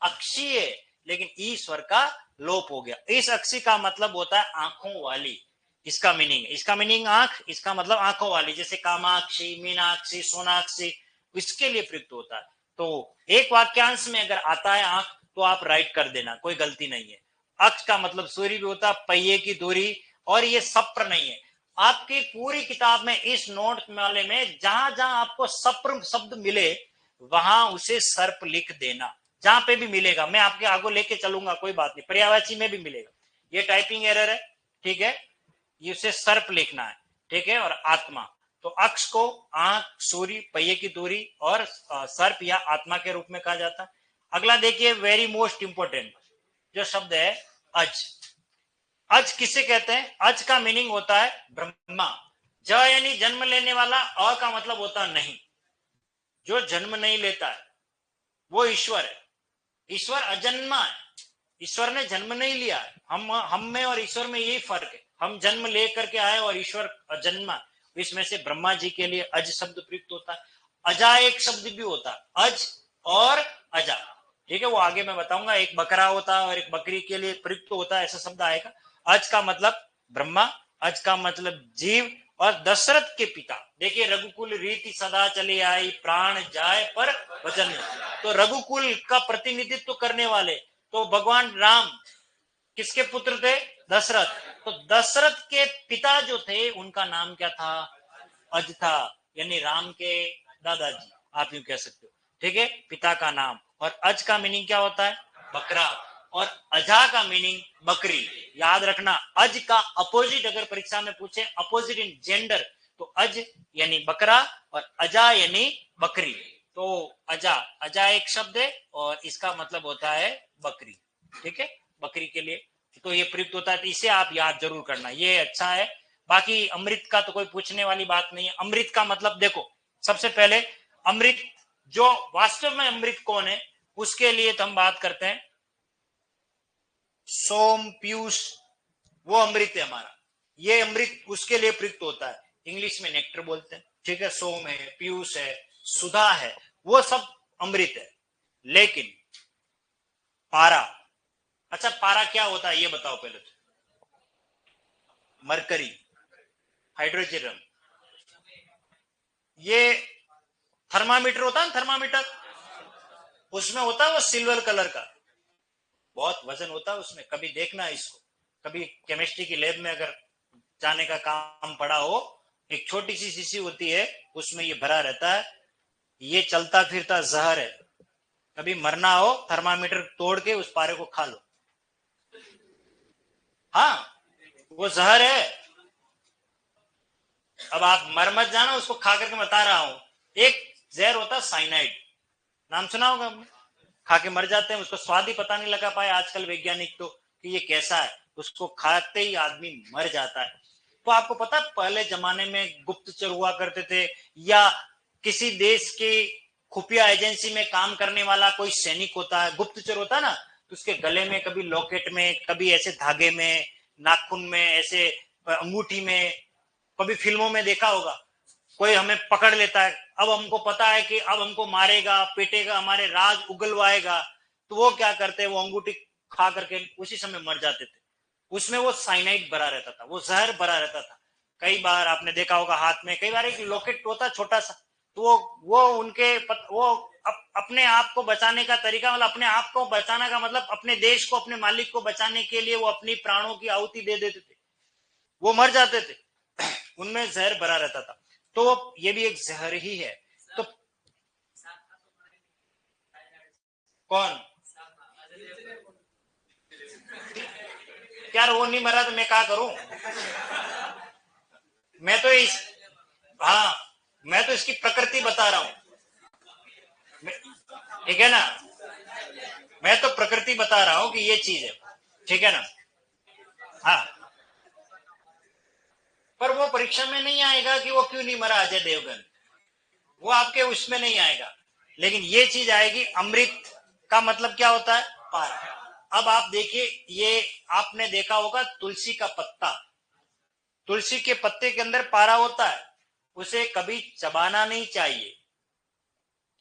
[SPEAKER 1] अक्षी है, लेकिन ई स्वर का लोप हो गया। इस अक्षी का मतलब होता है आंखों वाली, इसका मीनिंग है। इसका मीनिंग आंख, इसका मतलब आंखों वाली, जैसे कामाक्षी, मीनाक्षी, सोनाक्षी, इसके लिए प्रयुक्त होता है। तो एक वाक्यांश में अगर आता है आंख तो आप राइट कर देना, कोई गलती नहीं है। अक्ष का मतलब सूर्य भी होता है, पहिए की दूरी, और ये सप्र नहीं है। आपकी पूरी किताब में इस नोट वाले में जहां जहां आपको सप्र शब्द मिले वहां उसे सर्प लिख देना, जहां पे भी मिलेगा। मैं आपके आगे लेके चलूंगा, कोई बात नहीं, पर्यायवाची में भी मिलेगा। ये टाइपिंग एरर है, ठीक है, ये उसे सर्प लिखना है। ठीक है, और आत्मा, तो अक्ष को आंख, सूर्य, पहिए की दूरी और सर्प या आत्मा के रूप में कहा जाता है। अगला देखिए, वेरी मोस्ट इंपोर्टेंट जो शब्द है अज। अज किसे कहते हैं? अज का मीनिंग होता है ब्रह्मा। ज यानी जन्म लेने वाला, अ का मतलब होता है नहीं, जो जन्म नहीं लेता है वो ईश्वर है। ईश्वर अजन्मा है, ईश्वर ने जन्म नहीं लिया है। हम में और ईश्वर में यही फर्क है, हम जन्म लेकर के आए और ईश्वर अजन्मा। इसमें से ब्रह्मा जी के लिए अज शब्द प्रयुक्त होता है। अजा एक शब्द भी होता है, अज और अजा। ठीक है, वो आगे मैं बताऊंगा। एक बकरा होता है और एक बकरी के लिए प्रयुक्त होता है, ऐसा शब्द आएगा। अज का मतलब ब्रह्मा, अज का मतलब जीव, और दशरथ के पिता। देखिए, रघुकुल रीति सदा चली आई, प्राण जाए पर वचन। तो रघुकुल का प्रतिनिधित्व करने वाले तो भगवान राम किसके पुत्र थे? दशरथ। तो दशरथ के पिता जो थे उनका नाम क्या था? अज था, यानी राम के दादाजी, आप यूं कह सकते हो। ठीक है, पिता का नाम। और अज का मीनिंग क्या होता है? बकरा। और अजा का मीनिंग बकरी। याद रखना, अज का अपोजिट अगर परीक्षा में पूछे, अपोजिट इन जेंडर, तो अज यानी बकरा और अजा यानी बकरी। तो अजा, अजा एक शब्द है और इसका मतलब होता है बकरी। ठीक है, बकरी के लिए तो ये प्रयुक्त होता है, तो इसे आप याद जरूर करना, ये अच्छा है। बाकी अमृत का तो कोई पूछने वाली बात नहीं है। अमृत का मतलब देखो, सबसे पहले अमृत, जो वास्तव में अमृत कौन है उसके लिए तो हम बात करते हैं, सोम, पीयूष, वो अमृत है हमारा। ये अमृत उसके लिए प्रयुक्त होता है, इंग्लिश में नेक्टर बोलते हैं। ठीक है, सोम है, पीयूष है, सुधा है, वो सब अमृत है। लेकिन पारा, अच्छा पारा क्या होता है ये बताओ पहले तो। मरकरी, हाइड्रोजन, ये थर्मामीटर होता है ना, थर्मामीटर, उसमें होता है वो सिल्वर कलर का, बहुत वजन होता है उसमें। कभी देखना इसको, कभी केमिस्ट्री की लैब में अगर जाने का काम पड़ा हो, एक छोटी सी शीशी होती है, उसमें ये भरा रहता है, ये चलता फिरता जहर है। कभी मरना हो, थर्मामीटर तोड़ के उस पारे को खा लो। हाँ, वो जहर है। अब आप मर मत जाना, उसको खा करके बता रहा हूं। एक जहर होता है साइनाइड, नाम सुना होगा आपने, खा के मर जाते हैं, उसको स्वाद ही पता नहीं लगा पाए आजकल वैज्ञानिक तो कि ये कैसा है, उसको खाते ही आदमी मर जाता है। तो आपको पता पहले जमाने में गुप्तचर हुआ करते थे, या किसी देश की खुफिया एजेंसी में काम करने वाला कोई सैनिक होता है, गुप्तचर होता है ना, तो उसके गले में कभी लॉकेट में, कभी ऐसे धागे में, नाखून में, ऐसे अंगूठी में, कभी फिल्मों में देखा होगा, कोई हमें पकड़ लेता है, अब हमको पता है कि अब हमको मारेगा, पेटेगा, हमारे राज उगलवाएगा, तो वो क्या करते हैं, वो अंगूठी खा करके उसी समय मर जाते थे। उसमें वो साइनाइड भरा रहता था, वो जहर भरा रहता था। कई बार आपने देखा होगा हाथ में, कई बार एक लॉकेट होता छोटा सा, तो वो उनके वो अपने आप को बचाने का तरीका, मतलब अपने आप को बचाना का मतलब अपने देश को, अपने मालिक को बचाने के लिए वो अपनी प्राणों की आहुति दे देते थे, वो मर जाते थे। उनमें जहर भरा रहता था, तो ये भी एक जहर ही है। तो कौन, यार वो नहीं मरा तो मैं क्या करूं, मैं तो इस, हाँ, मैं तो इसकी प्रकृति बता रहा हूं। ठीक है ना, मैं तो प्रकृति बता रहा हूं कि ये चीज है। ठीक है ना, हाँ। पर वो परीक्षा में नहीं आएगा कि वो क्यों नहीं मरा अजय देवगन, वो आपके उसमें नहीं आएगा। लेकिन ये चीज आएगी, अमृत का मतलब क्या होता है, पारा। अब आप देखिए, ये आपने देखा होगा तुलसी का पत्ता, तुलसी के पत्ते के अंदर पारा होता है, उसे कभी चबाना नहीं चाहिए।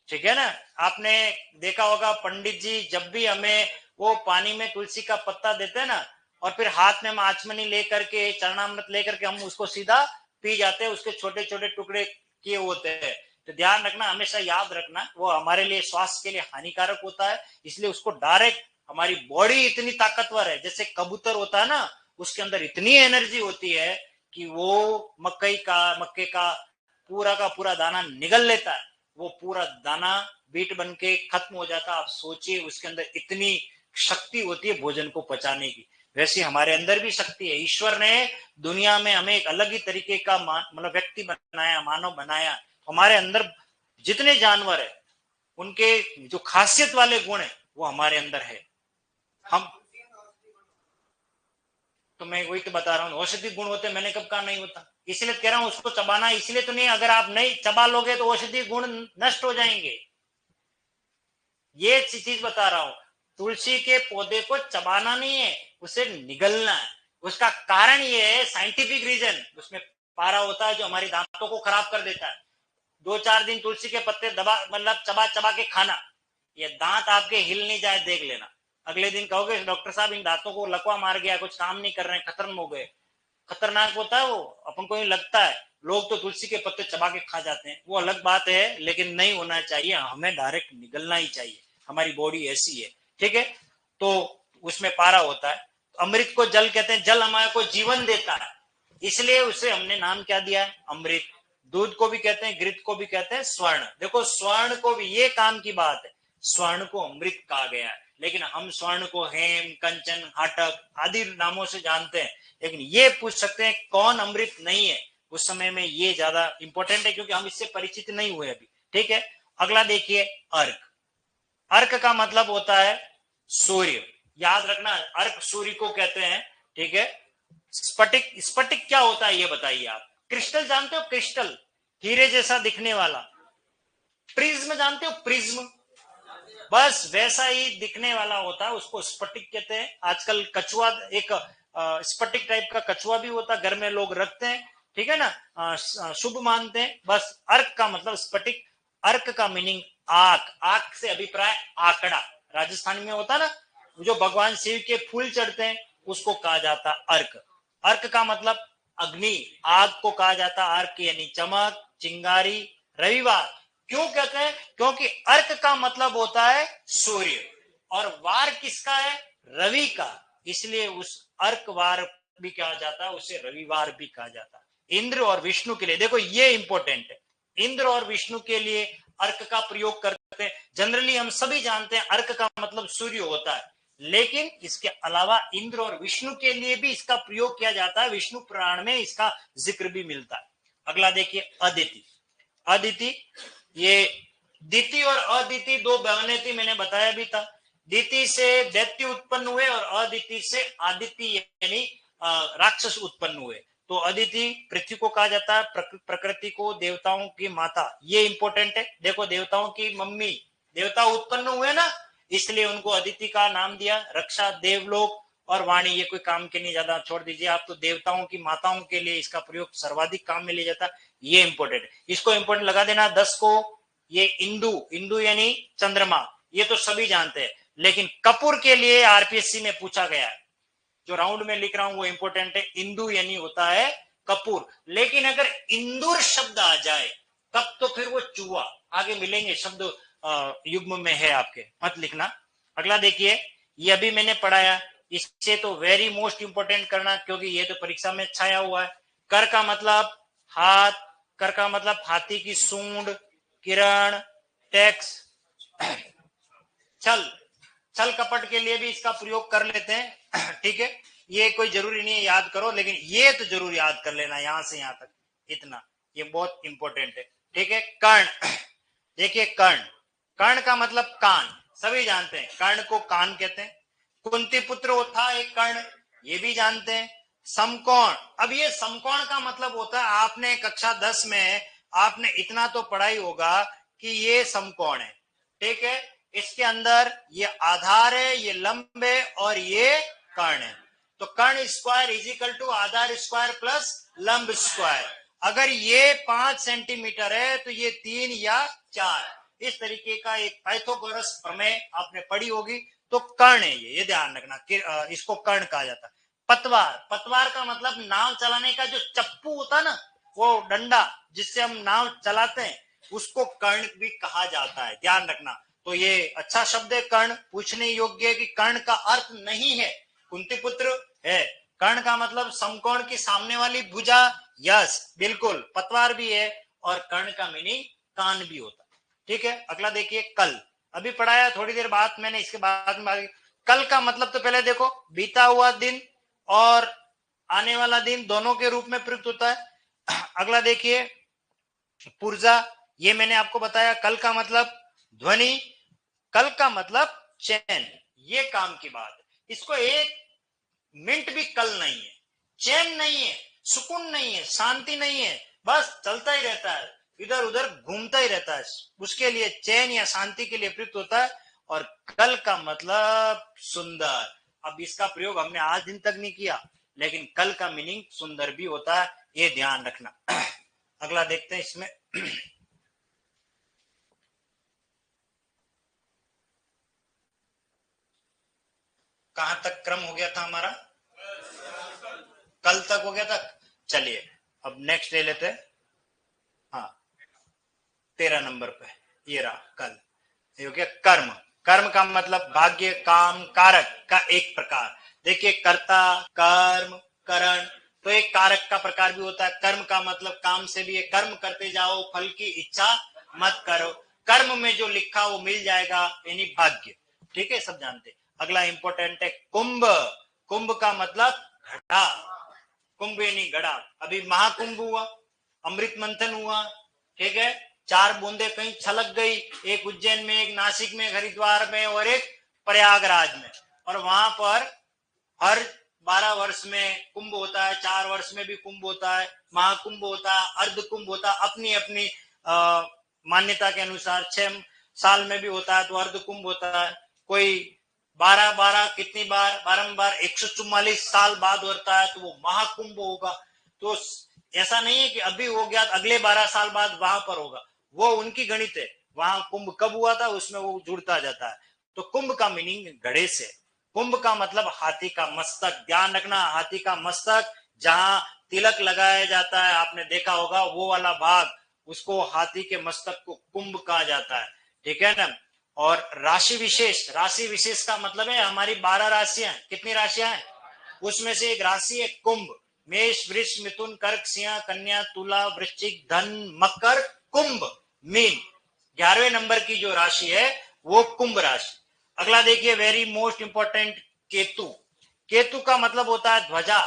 [SPEAKER 1] ठीक है ना, आपने देखा होगा पंडित जी जब भी हमें वो पानी में तुलसी का पत्ता देते हैं ना, और फिर हाथ में हम आचमनी लेकर के, चरणामृत लेकर के हम उसको सीधा पी जाते हैं, उसके छोटे छोटे टुकड़े किए होते हैं। तो ध्यान रखना, हमेशा याद रखना, वो हमारे लिए स्वास्थ्य के लिए हानिकारक होता है, इसलिए उसको डायरेक्ट, हमारी बॉडी इतनी ताकतवर है, जैसे कबूतर होता है ना, उसके अंदर इतनी एनर्जी होती है कि वो मक्के का पूरा दाना निगल लेता है, वो पूरा दाना बीट बन के खत्म हो जाता है। आप सोचिए, उसके अंदर इतनी शक्ति होती है भोजन को पचाने की। वैसे हमारे अंदर भी शक्ति है, ईश्वर ने दुनिया में हमें एक अलग ही तरीके का मतलब व्यक्ति बनाया, मानव बनाया। हमारे अंदर जितने जानवर है, उनके जो खासियत वाले गुण है वो हमारे अंदर है। हम, तो मैं वही तो बता रहा हूँ, औषधि गुण होते, मैंने कब कहा नहीं होता, इसलिए कह रहा हूं उसको चबाना इसलिए तो नहीं, अगर आप नहीं चबा लोगे तो औषधि गुण नष्ट हो जाएंगे। ये चीज बता रहा हूं, तुलसी के पौधे को चबाना नहीं है, उसे निगलना है। उसका कारण ये है, साइंटिफिक रीजन, उसमें पारा होता है जो हमारी दांतों को खराब कर देता है। 2-4 दिन तुलसी के पत्ते दबा, मतलब चबा चबा के खाना, ये दांत आपके हिल नहीं जाए, देख लेना। अगले दिन कहोगे डॉक्टर साहब इन दांतों को लकवा मार गया, कुछ काम नहीं कर रहे हैं, खत्म हो गए। खतरनाक होता है वो, अपन को ही लगता है। लोग तो तुलसी के पत्ते चबा के खा जाते हैं, वो अलग बात है, लेकिन नहीं होना चाहिए, हमें डायरेक्ट निगलना ही चाहिए, हमारी बॉडी ऐसी है। ठीक है, तो उसमें पारा होता है। अमृत को जल कहते हैं, जल हमारे को जीवन देता है, इसलिए उसे हमने नाम क्या दिया है, अमृत। दूध को भी कहते हैं, घृत को भी कहते हैं, स्वर्ण। देखो स्वर्ण को भी, ये काम की बात है, स्वर्ण को अमृत कहा गया है। लेकिन हम स्वर्ण को हेम, कंचन, हाटक आदि नामों से जानते हैं। लेकिन ये पूछ सकते हैं कौन अमृत नहीं है, उस समय में ये ज्यादा इंपॉर्टेंट है क्योंकि हम इससे परिचित नहीं हुए अभी। ठीक है, अगला देखिए अर्क। अर्क का मतलब होता है सूर्य, याद रखना अर्क सूर्य को कहते हैं। ठीक है, स्फटिक, स्फटिक क्या होता है ये बताइए आप। क्रिस्टल जानते हो, क्रिस्टल हीरे जैसा दिखने वाला। प्रिज्म जानते हो, प्रिज्म बस वैसा ही दिखने वाला होता है, उसको स्फटिक कहते हैं। आजकल कछुआ, एक स्फटिक टाइप का कछुआ भी होता है, घर में लोग रखते हैं। ठीक है ना, शुभ मानते हैं। बस अर्क का मतलब स्फटिक। अर्क का मीनिंग आंख, आंख से अभिप्राय आंकड़ा, राजस्थान में होता ना, जो भगवान शिव के फूल चढ़ते हैं उसको कहा जाता अर्क। अर्क का मतलब अग्नि, आग को कहा जाता अर्क, यानी चमक, चिंगारी, रविवार। क्यों कहते हैं, क्योंकि अर्क का मतलब होता है सूर्य और वार किसका है, रवि का, इसलिए उस अर्क वार भी कहा जाता है, उसे रविवार भी कहा जाता है। इंद्र और विष्णु के लिए, देखो ये इंपॉर्टेंट है, इंद्र और विष्णु के लिए अर्क का प्रयोग करते हैं। जनरली हम सभी जानते हैं अर्क का मतलब सूर्य होता है, लेकिन इसके अलावा इंद्र और विष्णु के लिए भी इसका प्रयोग किया जाता है, विष्णु पुराण में इसका जिक्र भी मिलता है। अगला देखिए अदिति। अदिति, ये दिति और अदिति दो बहनें थी, मैंने बताया भी था। दिति से दैत्य उत्पन्न हुए और अदिति से आदित्य यानी राक्षस उत्पन्न हुए। तो अदिति पृथ्वी को कहा जाता है, प्रकृति को, देवताओं की माता, ये इंपॉर्टेंट है। देखो देवताओं की मम्मी, देवता उत्पन्न हुए ना, इसलिए उनको अदिति का नाम दिया। रक्षा, देवलोक और वाणी, ये कोई काम के नहीं, ज्यादा छोड़ दीजिए आप, तो देवताओं की माताओं के लिए इसका प्रयोग सर्वाधिक काम में लिया जाता है, ये इंपॉर्टेंट है, इसको इंपॉर्टेंट लगा देना 10 को। ये इंदु, इंदु यानी चंद्रमा, ये तो सभी जानते हैं, लेकिन कपूर के लिए आरपीएससी में पूछा गया है, जो राउंड में लिख रहा हूं वो इंपॉर्टेंट है। इंदु यानी होता है कपूर, लेकिन अगर इंदुर शब्द आ जाए तब तो फिर वो चूहा, आगे मिलेंगे शब्द युग्म में है आपके, मत लिखना। अगला देखिए, ये अभी मैंने पढ़ाया, इससे तो वेरी मोस्ट इंपोर्टेंट करना, क्योंकि ये तो परीक्षा में छाया हुआ है। कर का मतलब हाथ, कर का मतलब हाथी की सूंड, किरण, टैक्स, छल, छल कपट के लिए भी इसका प्रयोग कर लेते हैं। ठीक है, ये कोई जरूरी नहीं है याद करो, लेकिन ये तो जरूर याद कर लेना, यहां से यहां तक इतना, ये बहुत इंपॉर्टेंट है। ठीक है, कर्ण, देखिए कर्ण, कर्ण का मतलब कान, सभी जानते हैं कर्ण को कान कहते हैं। कुंती पुत्र था एक कर्ण, ये भी जानते हैं। समकोण, अब ये समकोण का मतलब होता है, आपने कक्षा 10 में आपने इतना तो पढ़ाई होगा कि ये समकोण है। ठीक है, इसके अंदर ये आधार है, ये लंब है और ये कर्ण है। तो कर्ण स्क्वायर इज इक्वल टू आधार स्क्वायर प्लस लंब स्क्वायर। अगर ये 5 सेंटीमीटर है तो ये 3 या 4, इस तरीके का एक पाइथागोरस प्रमेय आपने पढ़ी होगी। तो कर्ण है ये ध्यान रखना, इसको कर्ण कहा जाता है। पतवार, पतवार का मतलब नाव चलाने का जो चप्पू होता ना, वो डंडा जिससे हम नाव चलाते हैं, उसको कर्ण भी कहा जाता है, ध्यान रखना। तो ये अच्छा शब्द है कर्ण, पूछने योग्य है कि कर्ण का अर्थ नहीं है कुंती पुत्र है, कर्ण का मतलब समकोण की सामने वाली भुजा, यस बिल्कुल, पतवार भी है और कर्ण का मीनिंग कान भी होता है। ठीक है, अगला देखिए कल, अभी पढ़ाया थोड़ी देर बाद मैंने, इसके बाद में कल का मतलब तो पहले देखो, बीता हुआ दिन और आने वाला दिन दोनों के रूप में प्रयुक्त होता है। अगला देखिए पुर्जा, ये मैंने आपको बताया, कल का मतलब ध्वनि, कल का मतलब चैन, ये काम की बात है। इसको एक मिनट भी कल नहीं है, चैन नहीं है, सुकून नहीं है, शांति नहीं है, बस चलता ही रहता है, इधर उधर घूमता ही रहता है, उसके लिए चैन या शांति के लिए प्रयुक्त होता है। और कल का मतलब सुंदर, अब इसका प्रयोग हमने आज दिन तक नहीं किया, लेकिन कल का मीनिंग सुंदर भी होता है, ये ध्यान रखना। अगला देखते हैं इसमें। कहां तक क्रम हो गया था हमारा, कल तक हो गया था। चलिए अब नेक्स्ट ले लेते हैं। हाँ 13 नंबर पे ये रहा कल, ये हो गया कर्म। कर्म का मतलब भाग्य, काम, कारक का एक प्रकार। देखिए कर्ता, कर्म, करण, तो एक कारक का प्रकार भी होता है। कर्म का मतलब काम से भी है, कर्म करते जाओ फल की इच्छा मत करो, कर्म में जो लिखा वो मिल जाएगा, यानी भाग्य। ठीक है, सब जानते हैं। अगला इंपॉर्टेंट है कुंभ। कुंभ का मतलब घड़ा, कुंभ यानी घड़ा। अभी महाकुंभ हुआ, अमृत मंथन हुआ, ठीक है, 4 बूंदे कहीं छलक गई, एक उज्जैन में, एक नासिक में, हरिद्वार में और एक प्रयागराज में। और वहां पर हर 12 वर्ष में कुंभ होता है, 4 वर्ष में भी कुंभ होता है, महाकुंभ होता है, अर्ध कुंभ होता है, अपनी अपनी मान्यता के अनुसार। 6 साल में भी होता है तो अर्ध कुंभ होता है, कोई 12 कितनी बार बारंबार 144 साल बाद होता है तो वो महाकुंभ होगा। तो ऐसा नहीं है कि अभी हो गया अगले 12 साल बाद वहां पर होगा, वो उनकी गणित है, वहां कुंभ कब हुआ था उसमें वो जुड़ता जाता है। तो कुंभ का मीनिंग घड़े से। कुंभ का मतलब हाथी का मस्तक, ध्यान रखना, हाथी का मस्तक, जहां तिलक लगाया जाता है, आपने देखा होगा वो वाला भाग, उसको हाथी के मस्तक को कुंभ कहा जाता है, ठीक है ना। और राशि विशेष, राशि विशेष का मतलब है हमारी 12 राशियां, कितनी राशियां हैं, उसमें से एक राशि है कुंभ। मेष, वृष, मिथुन, कर्क, सिंह, कन्या, तुला, वृश्चिक, धन, मकर, कुंभ, मीन। 11वें नंबर की जो राशि है वो कुंभ राशि। अगला देखिए, very most important, Ketu. Ketu का मतलब होता है ध्वजा,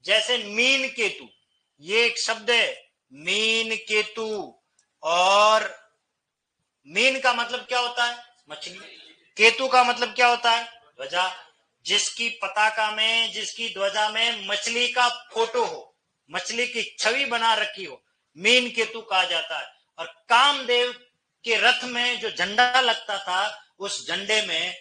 [SPEAKER 1] जैसे मीन केतु, ये एक शब्द है, मीन केतु। और मीन का मतलब क्या होता है, मछली। केतु का मतलब क्या होता है, ध्वजा। जिसकी पताका में, जिसकी ध्वजा में मछली का फोटो हो, मछली की छवि बना रखी हो, मीन केतु कहा जाता है। और कामदेव के रथ में जो झंडा लगता था, उस झंडे में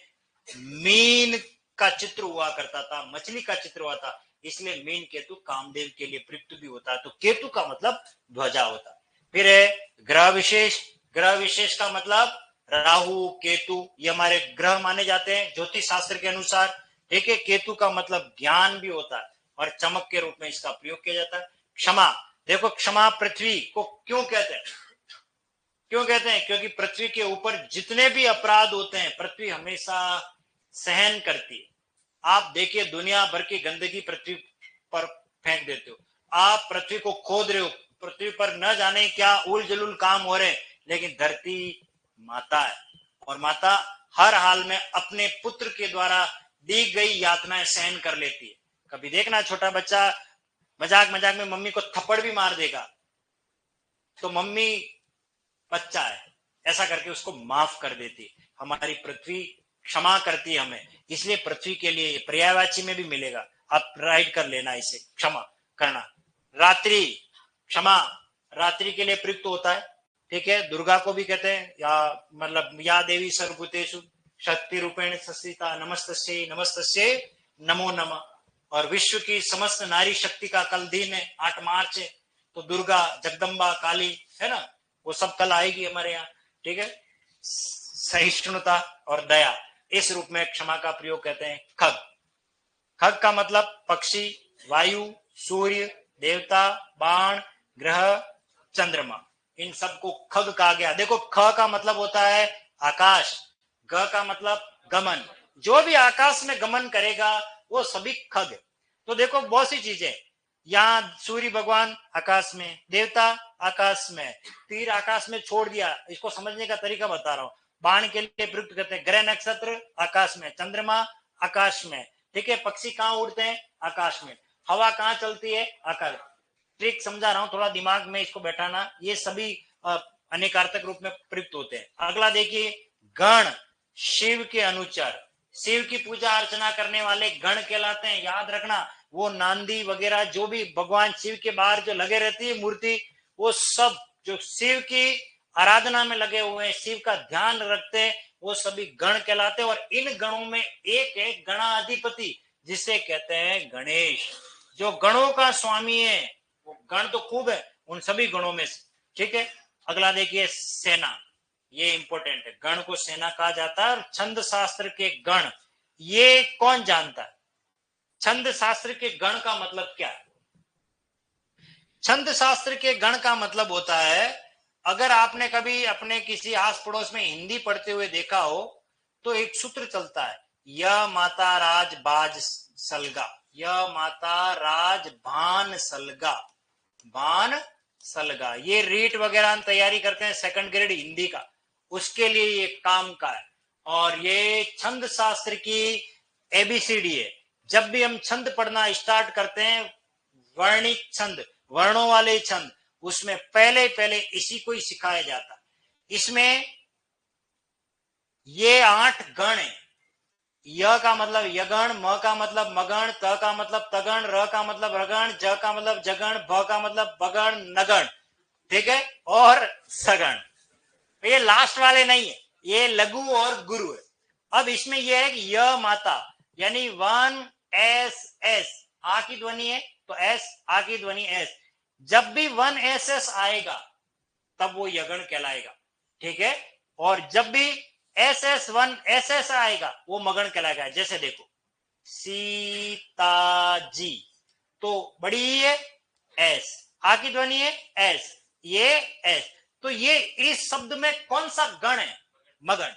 [SPEAKER 1] मीन का चित्र हुआ करता था, मछली का चित्र हुआ था, इसलिए मीन केतु कामदेव के लिए प्रयुक्त भी होता है। तो केतु का मतलब ध्वजा होता है। फिर है ग्रह विशेष। ग्रह विशेष का मतलब राहु, केतु, ये हमारे ग्रह माने जाते हैं ज्योतिष शास्त्र के अनुसार, ठीक है। केतु का मतलब ज्ञान भी होता है और चमक के रूप में इसका प्रयोग किया जाता है। क्षमा, देखो क्षमा पृथ्वी को क्यों कहते हैं, क्यों कहते हैं, क्योंकि पृथ्वी के ऊपर जितने भी अपराध होते हैं पृथ्वी हमेशा सहन करती है। आप देखिए दुनिया भर की गंदगी पृथ्वी पर फेंक देते हो, आप पृथ्वी को खोद रहे हो, पृथ्वी पर न जाने क्या उल जलुल काम हो रहे हैं, लेकिन धरती माता है और माता हर हाल में अपने पुत्र के द्वारा दी गई यातनाएं सहन कर लेती है। कभी देखना छोटा बच्चा मजाक मजाक में मम्मी को थप्पड़ भी मार देगा तो मम्मी बच्चा है ऐसा करके उसको माफ कर देती है। हमारी पृथ्वी क्षमा करती है हमें, इसलिए पृथ्वी के लिए पर्यायवाची में भी मिलेगा, आप राइट कर लेना इसे, क्षमा करना। रात्रि, क्षमा रात्रि के लिए प्रयुक्त होता है, ठीक है। दुर्गा को भी कहते हैं, या मतलब या देवी सर्वभूतेषु शक्ति रूपेण संस्थिता नमस्तस्यै नमस्तस्यै नमो नमः। और विश्व की समस्त नारी शक्ति का कल दिन है, 8 मार्च है, तो दुर्गा, जगदम्बा, काली है ना, वो सब कल आएगी हमारे यहाँ, ठीक है। सहिष्णुता और दया, इस रूप में क्षमा का प्रयोग कहते हैं। खग, खग का मतलब पक्षी, वायु, सूर्य, देवता, बाण, ग्रह, चंद्रमा, इन सबको खग कहा गया। देखो ख का मतलब होता है आकाश, ग का मतलब गमन, जो भी आकाश में गमन करेगा वो सभी खग। तो देखो बहुत सी चीजें, यहाँ सूर्य भगवान आकाश में, देवता आकाश में, तीर आकाश में छोड़ दिया, इसको समझने का तरीका बता रहा हूं। बाण के लिए प्रयुक्त करते हैं, ग्रह नक्षत्र आकाश में, चंद्रमा आकाश में, ठीक है। पक्षी कहाँ उड़ते हैं, आकाश में। हवा कहाँ चलती है, आकाश। ट्रिक समझा रहा हूं, थोड़ा दिमाग में इसको बैठाना, ये सभी अनेकार्थक रूप में प्रयुक्त होते हैं। अगला देखिए, गण, शिव के अनुचर, शिव की पूजा अर्चना करने वाले गण कहलाते हैं। याद रखना, वो नांदी वगैरह जो भी भगवान शिव के बाहर जो लगे रहती है मूर्ति, वो सब जो शिव की आराधना में लगे हुए हैं, शिव का ध्यान रखते हैं, वो सभी गण कहलाते हैं। और इन गणों में एक है गणाधिपति, जिसे कहते हैं गणेश, जो गणों का स्वामी है। वो गण तो खूब है उन सभी गणों में से, ठीक है। अगला देखिए, सेना, ये इंपॉर्टेंट है, गण को सेना कहा जाता है। और छंद शास्त्र के गण, ये कौन जानता है, छंद शास्त्र के गण का मतलब क्या है। छंद शास्त्र के गण का मतलब होता है, अगर आपने कभी अपने किसी आस पड़ोस में हिंदी पढ़ते हुए देखा हो तो एक सूत्र चलता है, य माता राज बाज सलगा, य माता राज भान सलगा, भान सलगा। ये रीट वगैरह हम तैयारी करते हैं सेकंड ग्रेड हिंदी का, उसके लिए ये काम का है। और ये छंद शास्त्र की एबीसीडी है। जब भी हम छंद पढ़ना स्टार्ट करते हैं, वर्णिक छंद, वर्णों वाले छंद, उसमें पहले पहले इसी को ही सिखाया जाता है। इसमें ये 8 गण है। य का मतलब यगण, म का मतलब मगण, त का मतलब तगण, र का मतलब रगण, ज का मतलब जगण, भ का मतलब बगण, नगण, ठीक है, और सगण। ये लास्ट वाले नहीं है, ये लघु और गुरु है। अब इसमें यह है कि य माता, यानी 1 एस एस, आ की ध्वनि है तो एस, आ की ध्वनि एस। जब भी 1 एस एस आएगा तब वो यगण कहलाएगा, ठीक है। और जब भी एस एस 1 एस एस आएगा वो मगण कहलाएगा। जैसे देखो, सीता जी, तो बड़ी है एस, आ की ध्वनि है एस, ये एस, तो ये इस शब्द में कौन सा गण है? मगण,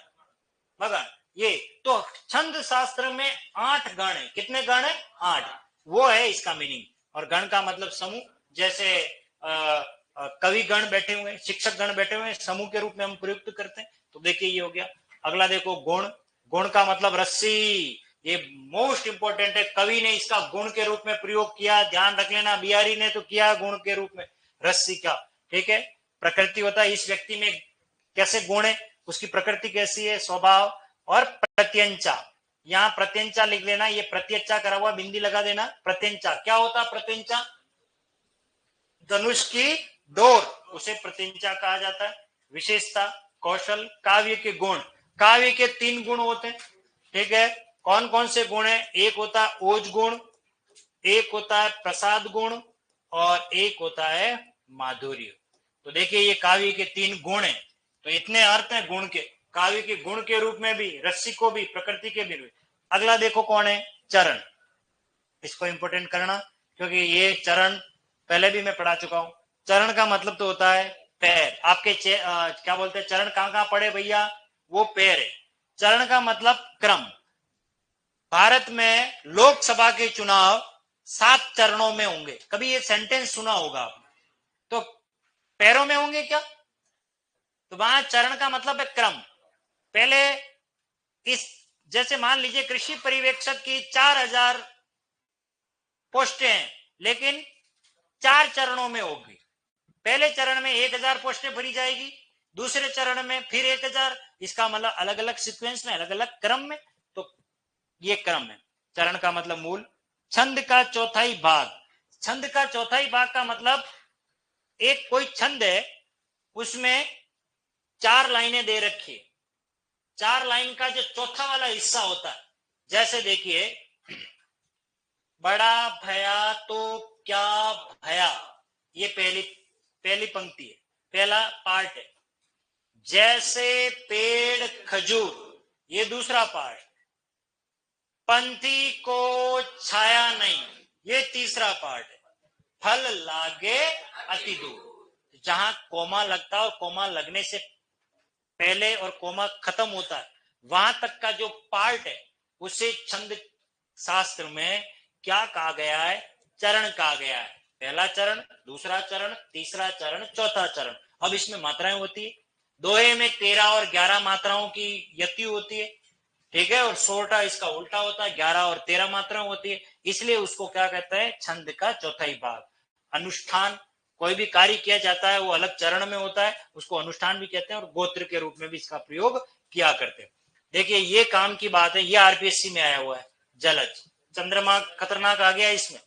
[SPEAKER 1] मगण। ये तो छंद शास्त्र में 8 गण है। कितने गण है? 8। वो है इसका मीनिंग। और गण का मतलब समूह। जैसे कवि गण बैठे हुए, शिक्षक गण बैठे हुए, समूह के रूप में हम प्रयुक्त करते हैं। तो देखिए ये हो गया। अगला देखो गुण, गुण का मतलब रस्सी। ये मोस्ट इंपॉर्टेंट है, कवि ने इसका गुण के रूप में प्रयोग किया, ध्यान रख लेना। बिहारी ने तो किया गुण के रूप में रस्सी का, ठीक है। प्रकृति होता है इस व्यक्ति में कैसे गुण है, उसकी प्रकृति कैसी है, स्वभाव। और प्रत्यंचा, यहां प्रत्यंचा लिख लेना, ये प्रत्यंचा करा हुआ, बिंदी लगा देना। प्रत्यंचा क्या होता है? प्रत्यंचा धनुष की डोर, उसे प्रत्यंचा कहा जाता है। विशेषता, कौशल, काव्य के गुण। काव्य के 3 गुण होते हैं, ठीक है। कौन कौन से गुण है? एक होता है ओज गुण, एक होता है प्रसाद गुण, और एक होता है माधुर्य। तो देखिए ये काव्य के 3 गुण हैं। तो इतने अर्थ हैं गुण के, काव्य के गुण के रूप में भी, रस्सी को भी, प्रकृति के भी। अगला देखो कौन है? चरण। इसको इंपोर्टेंट करना, क्योंकि ये चरण पहले भी मैं पढ़ा चुका हूं। चरण का मतलब तो होता है पैर। आपके क्या बोलते हैं, चरण कहां कहां पड़े भैया? वो पैर है। चरण का मतलब क्रम। भारत में लोकसभा के चुनाव 7 चरणों में होंगे। कभी ये सेंटेंस सुना होगा आपने? तो पैरों में होंगे क्या? तो वहां चरण का मतलब है क्रम। पहले इस, जैसे मान लीजिए कृषि पर्यवेक्षक की 4000 पोस्टें हैं, लेकिन 4 चरणों में होगी। पहले चरण में 1000 पोस्टें भरी जाएगी, दूसरे चरण में फिर 1000। इसका मतलब अलग अलग सीक्वेंस में, अलग अलग क्रम में। तो ये क्रम है। चरण का मतलब मूल। छंद का चौथाई भाग, छंद का चौथाई भाग का मतलब एक कोई छंद है, उसमें 4 लाइनें दे रखी है। 4 लाइन का जो चौथा वाला हिस्सा होता है, जैसे देखिए, बड़ा भया तो क्या भया, ये पहली पहली पंक्ति है, पहला पार्ट है। जैसे पेड़ खजूर, ये दूसरा पार्ट। पंथी को छाया नहीं, ये तीसरा पार्ट है। फल लागे अति दूर, जहां कोमा लगता है और कोमा लगने से पहले और कोमा खत्म होता है, वहां तक का जो पार्ट है उसे छंद शास्त्र में क्या कहा गया है? चरण कहा गया है। पहला चरण, दूसरा चरण, तीसरा चरण, चौथा चरण। अब इसमें मात्राएं होती है। दोहे में 13 और 11 मात्राओं की यति होती है, ठीक है। और सोटा इसका उल्टा होता है, 11 और 13 मात्राएं होती है। इसलिए उसको क्या कहते हैं? छंद का चौथाई भाग। अनुष्ठान, कोई भी कार्य किया जाता है वो अलग चरण में होता है, उसको अनुष्ठान भी कहते हैं, और गोत्र के रूप में भी इसका प्रयोग किया करते हैं। देखिए ये काम की बात है, ये आरपीएससी में आया हुआ है। जलज, चंद्रमा खतरनाक आ गया इसमें।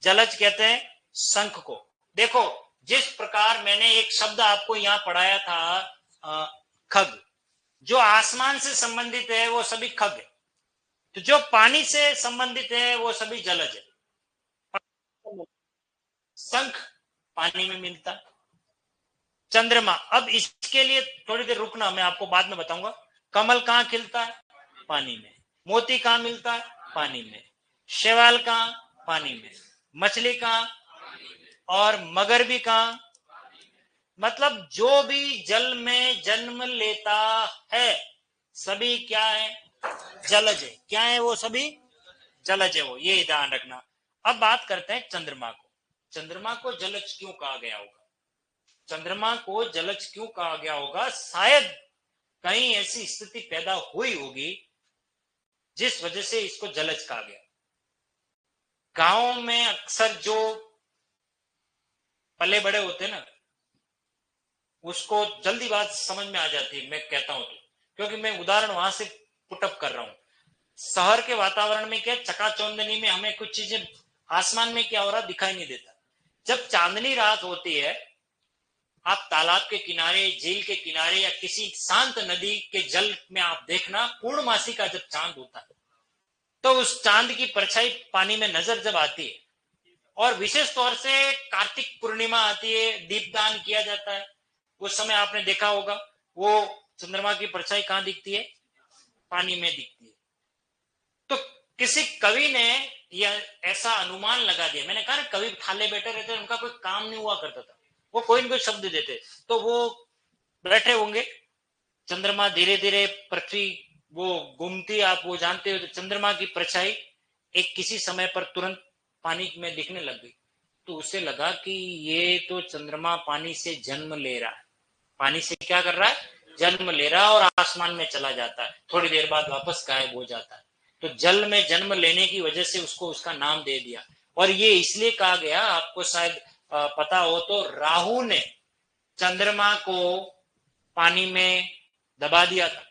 [SPEAKER 1] जलज कहते हैं शंख को। देखो जिस प्रकार मैंने एक शब्द आपको यहां पढ़ाया था, खग, जो आसमान से संबंधित है वो सभी खग है, तो जो पानी से संबंधित है वो सभी जलज है। शंख पानी में मिलता है। चंद्रमा, अब इसके लिए थोड़ी देर रुकना, मैं आपको बाद में बताऊंगा। कमल कहां खिलता है? पानी में। मोती कहां मिलता है? पानी में। शैवाल कहां? पानी में। मछली कहां? और मगर भी कहां? मतलब जो भी जल में जन्म लेता है सभी क्या है? जलज है। क्या है वो? सभी जलज है वो, ये ध्यान रखना। अब बात करते हैं चंद्रमा को। चंद्रमा को जलज क्यों कहा गया होगा? चंद्रमा को जलज क्यों कहा गया होगा? शायद कहीं ऐसी स्थिति पैदा हुई होगी जिस वजह से इसको जलज कहा गया। गांव में अक्सर जो पले बड़े होते हैं ना, उसको जल्दी बात समझ में आ जाती है, मैं कहता हूं तो, क्योंकि मैं उदाहरण वहां से पुटअप कर रहा हूं। शहर के वातावरण में क्या, चकाचौंधनी में हमें कुछ चीजें, आसमान में क्या हो रहा दिखाई नहीं देता। जब चांदनी रात होती है, आप तालाब के किनारे, झील के किनारे या किसी शांत नदी के जल में आप देखना, पूर्णमासी का जब चांद होता है तो उस चांद की परछाई पानी में नजर जब आती है, और विशेष तौर से कार्तिक पूर्णिमा आती है, दीपदान किया जाता है, उस समय आपने देखा होगा वो चंद्रमा की परछाई कहां दिखती है, पानी में दिखती है। तो किसी कवि ने यह ऐसा अनुमान लगा दिया, मैंने कहा कवि थाले बैठे रहते, उनका कोई काम नहीं हुआ करता था, वो कोई न कोई शब्द देते, तो वो बैठे होंगे, चंद्रमा धीरे धीरे पृथ्वी वो घूमती, आप वो जानते हो, तो चंद्रमा की परछाई एक किसी समय पर तुरंत पानी में दिखने लग गई। तो उसे लगा कि ये तो चंद्रमा पानी से जन्म ले रहा है, पानी से क्या कर रहा है, जन्म ले रहा है, और आसमान में चला जाता है, थोड़ी देर बाद वापस गायब हो जाता है। तो जल में जन्म लेने की वजह से उसको उसका नाम दे दिया। और ये इसलिए कहा गया, आपको शायद पता हो तो, राहु ने चंद्रमा को पानी में दबा दिया था।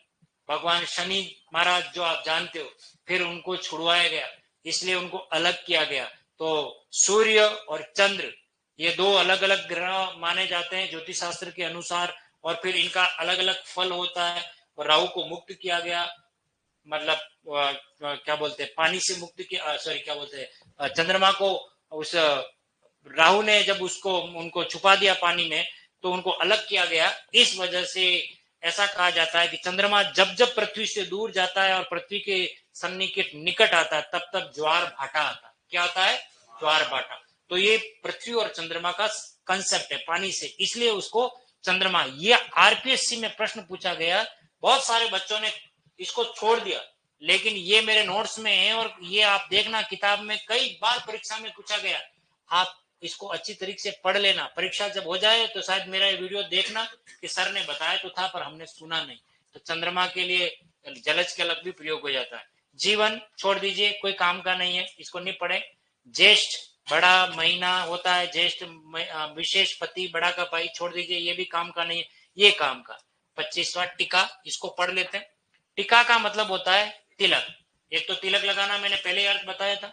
[SPEAKER 1] भगवान शनि महाराज जो आप जानते हो, फिर उनको छुड़वाया गया, इसलिए उनको अलग किया गया। तो सूर्य और चंद्र ये दो अलग अलग ग्रह माने जाते हैं ज्योतिष शास्त्र के अनुसार, और फिर इनका अलग अलग फल होता है। और राहु को मुक्त किया गया, मतलब क्या बोलते हैं, पानी से मुक्त किया, सॉरी क्या बोलते हैं, चंद्रमा को उस राहु ने जब उसको उनको छुपा दिया पानी में, तो उनको अलग किया गया। इस वजह से ऐसा कहा जाता है कि चंद्रमा जब जब पृथ्वी से दूर जाता है और पृथ्वी के सन्निकट निकट आता है, तब तब ज्वार भाटा आता है। क्या आता है, ज्वार भाटा। तो ये पृथ्वी और चंद्रमा का कंसेप्ट है, पानी से, इसलिए उसको चंद्रमा। ये आरपीएससी में प्रश्न पूछा गया, बहुत सारे बच्चों ने इसको छोड़ दिया, लेकिन ये मेरे नोट्स में है, और ये आप देखना किताब में कई बार परीक्षा में पूछा गया। आप इसको अच्छी तरीके से पढ़ लेना, परीक्षा जब हो जाए तो शायद मेरा ये वीडियो देखना कि सर ने बताया तो था पर हमने सुना नहीं। तो चंद्रमा के लिए जलज के अलग भी प्रयोग हो जाता है। जीवन छोड़ दीजिए, कोई काम का नहीं है, इसको नहीं पढ़े। ज्येष्ठ बड़ा महीना होता है, ज्येष्ठ विशेष पति, बड़ा का भाई, छोड़ दीजिए, ये भी काम का नहीं है। ये काम का 25वां टीका, इसको पढ़ लेते हैं। टीका का मतलब होता है तिलक। एक तो तिलक लगाना मैंने पहले अर्थ बताया था,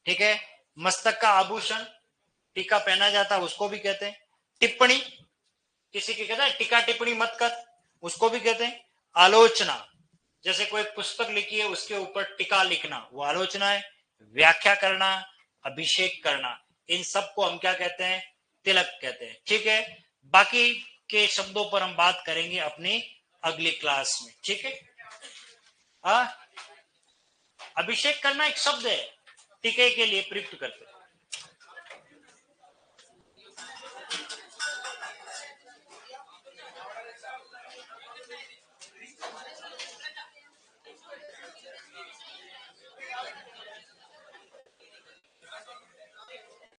[SPEAKER 1] ठीक है। मस्तक का आभूषण टीका पहना जाता है, उसको भी कहते हैं। टिप्पणी, किसी की कहता है टीका टिप्पणी मत कर, उसको भी कहते हैं। आलोचना, जैसे कोई पुस्तक लिखी है उसके ऊपर टीका लिखना, वो आलोचना है। व्याख्या करना, अभिषेक करना, इन सबको हम क्या कहते हैं, तिलक कहते हैं, ठीक है। बाकी के शब्दों पर हम बात करेंगे अपनी अगली क्लास में, ठीक है। अभिषेक करना एक शब्द है, टीके के लिए प्रयुक्त करते हैं।